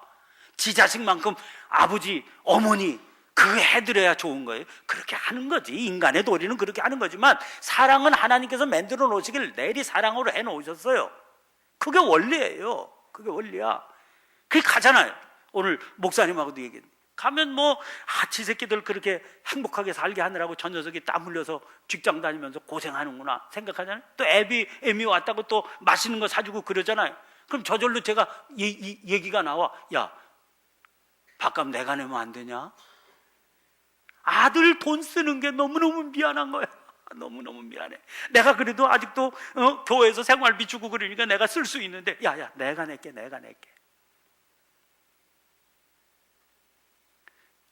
지 자식만큼 아버지, 어머니 그거 해드려야 좋은 거예요. 그렇게 하는 거지. 인간의 도리는 그렇게 하는 거지만, 사랑은 하나님께서 만들어 놓으시길 내리사랑으로 해놓으셨어요. 그게 원리예요. 그게 원리야. 그게 가잖아요. 오늘 목사님하고도 얘기했는데, 가면 뭐 지 새끼들 그렇게 행복하게 살게 하느라고 저 녀석이 땀 흘려서 직장 다니면서 고생하는구나 생각하잖아요. 또 애미 왔다고 또 맛있는 거 사주고 그러잖아요. 그럼 저절로 제가 이 얘기가 나와. 야, 밥값 내가 내면 안 되냐? 아들 돈 쓰는 게 너무너무 미안한 거야. 너무너무 미안해. 내가 그래도 아직도 교회에서 생활비 주고 그러니까 내가 쓸 수 있는데, 야, 내가 낼게.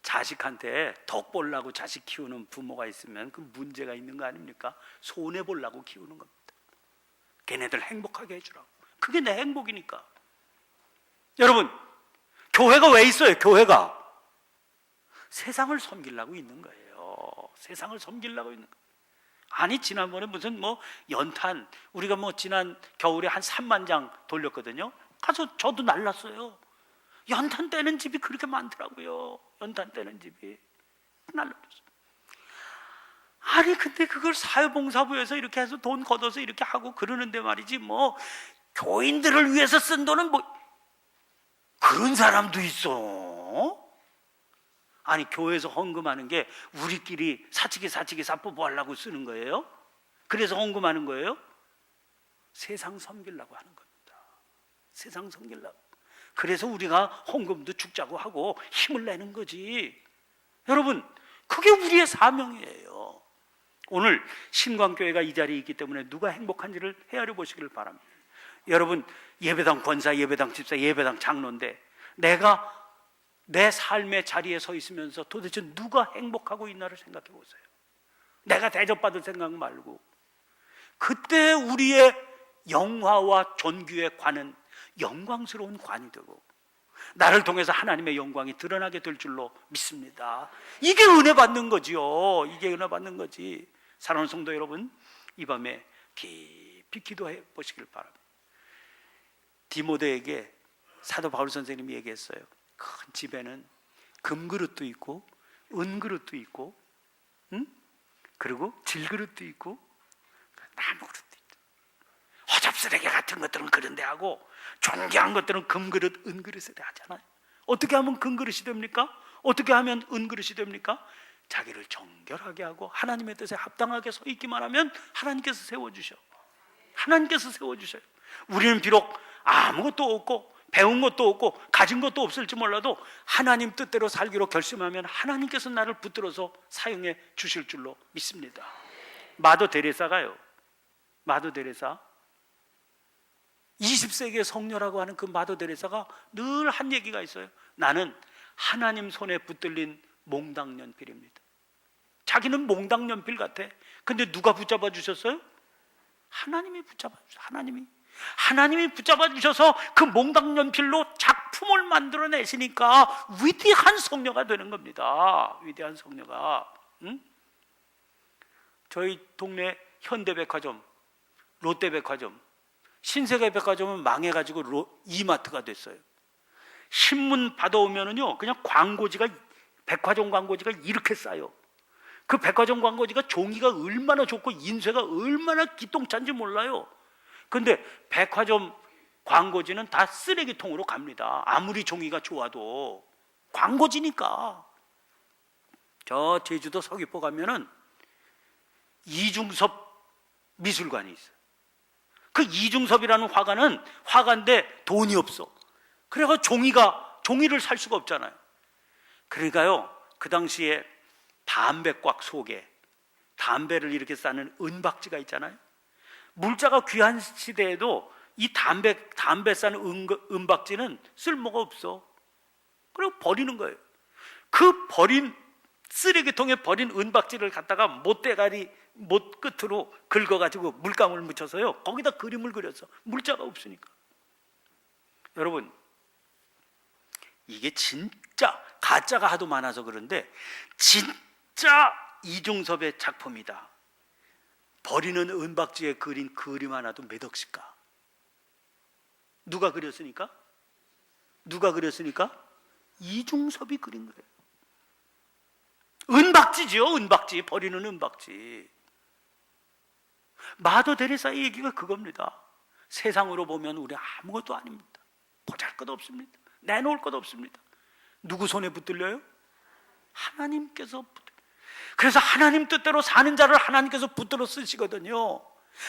자식한테 덕 보려고 자식 키우는 부모가 있으면 그 문제가 있는 거 아닙니까? 손해 보려고 키우는 겁니다. 걔네들 행복하게 해주라고. 그게 내 행복이니까. 여러분, 교회가 왜 있어요? 교회가 세상을 섬기려고 있는 거예요. 세상을 섬기려고 있는 거예요. 아니, 지난번에 무슨 뭐 연탄, 우리가 뭐 지난 겨울에 한 3만 장 돌렸거든요. 가서 저도 날랐어요. 연탄 떼는 집이 그렇게 많더라고요. 연탄 떼는 집이 날랐어요. 아니, 근데 그걸 사회봉사부에서 이렇게 해서 돈 걷어서 이렇게 하고 그러는데 말이지, 뭐 교인들을 위해서 쓴 돈은 뭐 그런 사람도 있어. 아니, 교회에서 헌금하는 게 우리끼리 사치기 사뽀보 하려고 쓰는 거예요? 그래서 헌금하는 거예요? 세상 섬기려고 하는 겁니다. 세상 섬기려고. 그래서 우리가 헌금도 죽자고 하고 힘을 내는 거지. 여러분, 그게 우리의 사명이에요. 오늘 신광교회가 이 자리에 있기 때문에 누가 행복한지를 헤아려 보시기를 바랍니다. 여러분, 예배당 권사, 예배당 집사, 예배당 장로인데 내가 내 삶의 자리에 서 있으면서 도대체 누가 행복하고 있나를 생각해 보세요. 내가 대접받을 생각 말고. 그때 우리의 영화와 존귀의 관은 영광스러운 관이 되고 나를 통해서 하나님의 영광이 드러나게 될 줄로 믿습니다. 이게 은혜 받는 거지요. 이게 은혜 받는 거지. 사랑하는 성도 여러분, 이 밤에 깊이 기도해 보시길 바랍니다. 디모데에게 사도 바울 선생님이 얘기했어요. 큰 집에는 금그릇도 있고 은그릇도 있고, 그리고 질그릇도 있고 나무그릇도 있고, 허접쓰레기 같은 것들은 그런데 하고 존귀한 것들은 금그릇 은그릇에 하잖아요. 어떻게 하면 금그릇이 됩니까? 어떻게 하면 은그릇이 됩니까? 자기를 정결하게 하고 하나님의 뜻에 합당하게 서 있기만 하면 하나님께서 세워주셔. 하나님께서 세워주셔요. 우리는 비록 아무것도 없고 배운 것도 없고 가진 것도 없을지 몰라도 하나님 뜻대로 살기로 결심하면 하나님께서 나를 붙들어서 사용해 주실 줄로 믿습니다. 마더 데레사가요, 마더 데레사, 20세기의 성녀라고 하는 그 마더 데레사가 늘 한 얘기가 있어요. 나는 하나님 손에 붙들린 몽당연필입니다. 자기는 몽당연필 같아. 근데 누가 붙잡아 주셨어요? 하나님이 붙잡아 주셨어요. 하나님이 붙잡아 주셔서 그 몽당연필로 작품을 만들어내시니까 위대한 성녀가 되는 겁니다. 위대한 성녀가. 응? 저희 동네 현대백화점, 롯데백화점, 신세계백화점은 망해가지고 이마트가 됐어요. 신문 받아오면은요, 그냥 광고지가, 백화점 광고지가 이렇게 싸요. 그 백화점 광고지가 종이가 얼마나 좋고 인쇄가 얼마나 기똥찬지 몰라요. 근데 백화점 광고지는 다 쓰레기통으로 갑니다. 아무리 종이가 좋아도. 광고지니까. 저 제주도 서귀포 가면은 이중섭 미술관이 있어요. 그 이중섭이라는 화가는 화가인데 돈이 없어. 그래서 종이를 살 수가 없잖아요. 그러니까요, 그 당시에 담배곽 속에 담배를 이렇게 싸는 은박지가 있잖아요. 물자가 귀한 시대에도 이 담배 싸는 은박지는 쓸모가 없어. 그리고 버리는 거예요. 그 버린 쓰레기통에 버린 은박지를 갖다가 못대가리 못 끝으로 긁어가지고 물감을 묻혀서요, 거기다 그림을 그렸어. 물자가 없으니까. 여러분, 이게 진짜 가짜가 하도 많아서 그런데 진짜 이중섭의 작품이다. 버리는 은박지에 그린 그림 하나도 몇 억씩 가. 누가 그렸으니까? 누가 그렸으니까? 이중섭이 그린 거예요. 은박지지요, 은박지. 버리는 은박지. 마더 데레사의 얘기가 그겁니다. 세상으로 보면 우리 아무것도 아닙니다. 보잘것 없습니다. 내놓을 것 없습니다. 누구 손에 붙들려요? 하나님께서 그래서 하나님 뜻대로 사는 자를 하나님께서 붙들어 쓰시거든요.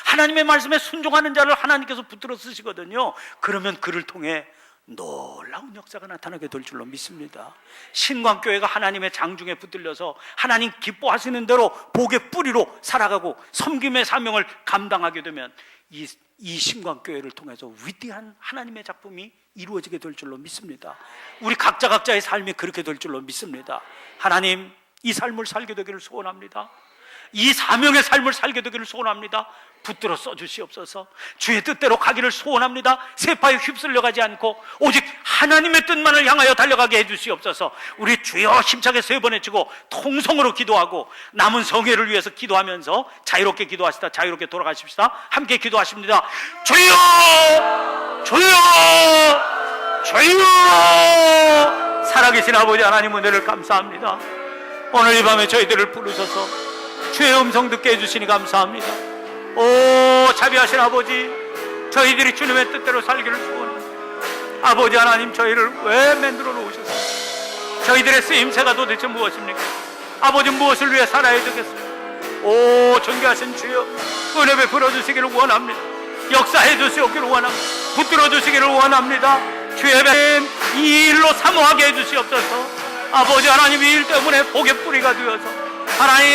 하나님의 말씀에 순종하는 자를 하나님께서 붙들어 쓰시거든요. 그러면 그를 통해 놀라운 역사가 나타나게 될 줄로 믿습니다. 신광교회가 하나님의 장중에 붙들려서 하나님 기뻐하시는 대로 복의 뿌리로 살아가고 섬김의 사명을 감당하게 되면 이 신광교회를 통해서 위대한 하나님의 작품이 이루어지게 될 줄로 믿습니다. 우리 각자의 삶이 그렇게 될 줄로 믿습니다. 하나님, 이 삶을 살게 되기를 소원합니다. 이 사명의 삶을 살게 되기를 소원합니다. 붙들어 써주시옵소서. 주의 뜻대로 가기를 소원합니다. 세파에 휩쓸려 가지 않고 오직 하나님의 뜻만을 향하여 달려가게 해주시옵소서. 우리 주여 힘차게 3번 외치고 통성으로 기도하고 남은 성회를 위해서 기도하면서 자유롭게 기도하시다 자유롭게 돌아가십시다. 함께 기도하십니다. 주여, 주여, 주여. 살아계신 아버지 하나님, 은혜를 감사합니다. 오늘 이 밤에 저희들을 부르셔서 주의 음성 듣게 해주시니 감사합니다. 오, 자비하신 아버지, 저희들이 주님의 뜻대로 살기를 소원합니다. 아버지 하나님, 저희를 왜 만들어 놓으셨습니까? 저희들의 쓰임새가 도대체 무엇입니까? 아버지, 무엇을 위해 살아야 되겠습니까? 오, 존귀하신 주여, 은혜 베풀어 주시기를 원합니다. 역사해 주시기를 원합니다. 붙들어 주시기를 원합니다. 주의 뱀, 이 일로 사모하게 해주시옵소서. 아버지 하나님, 이 일 때문에 복의 뿌리가 되어서 하나님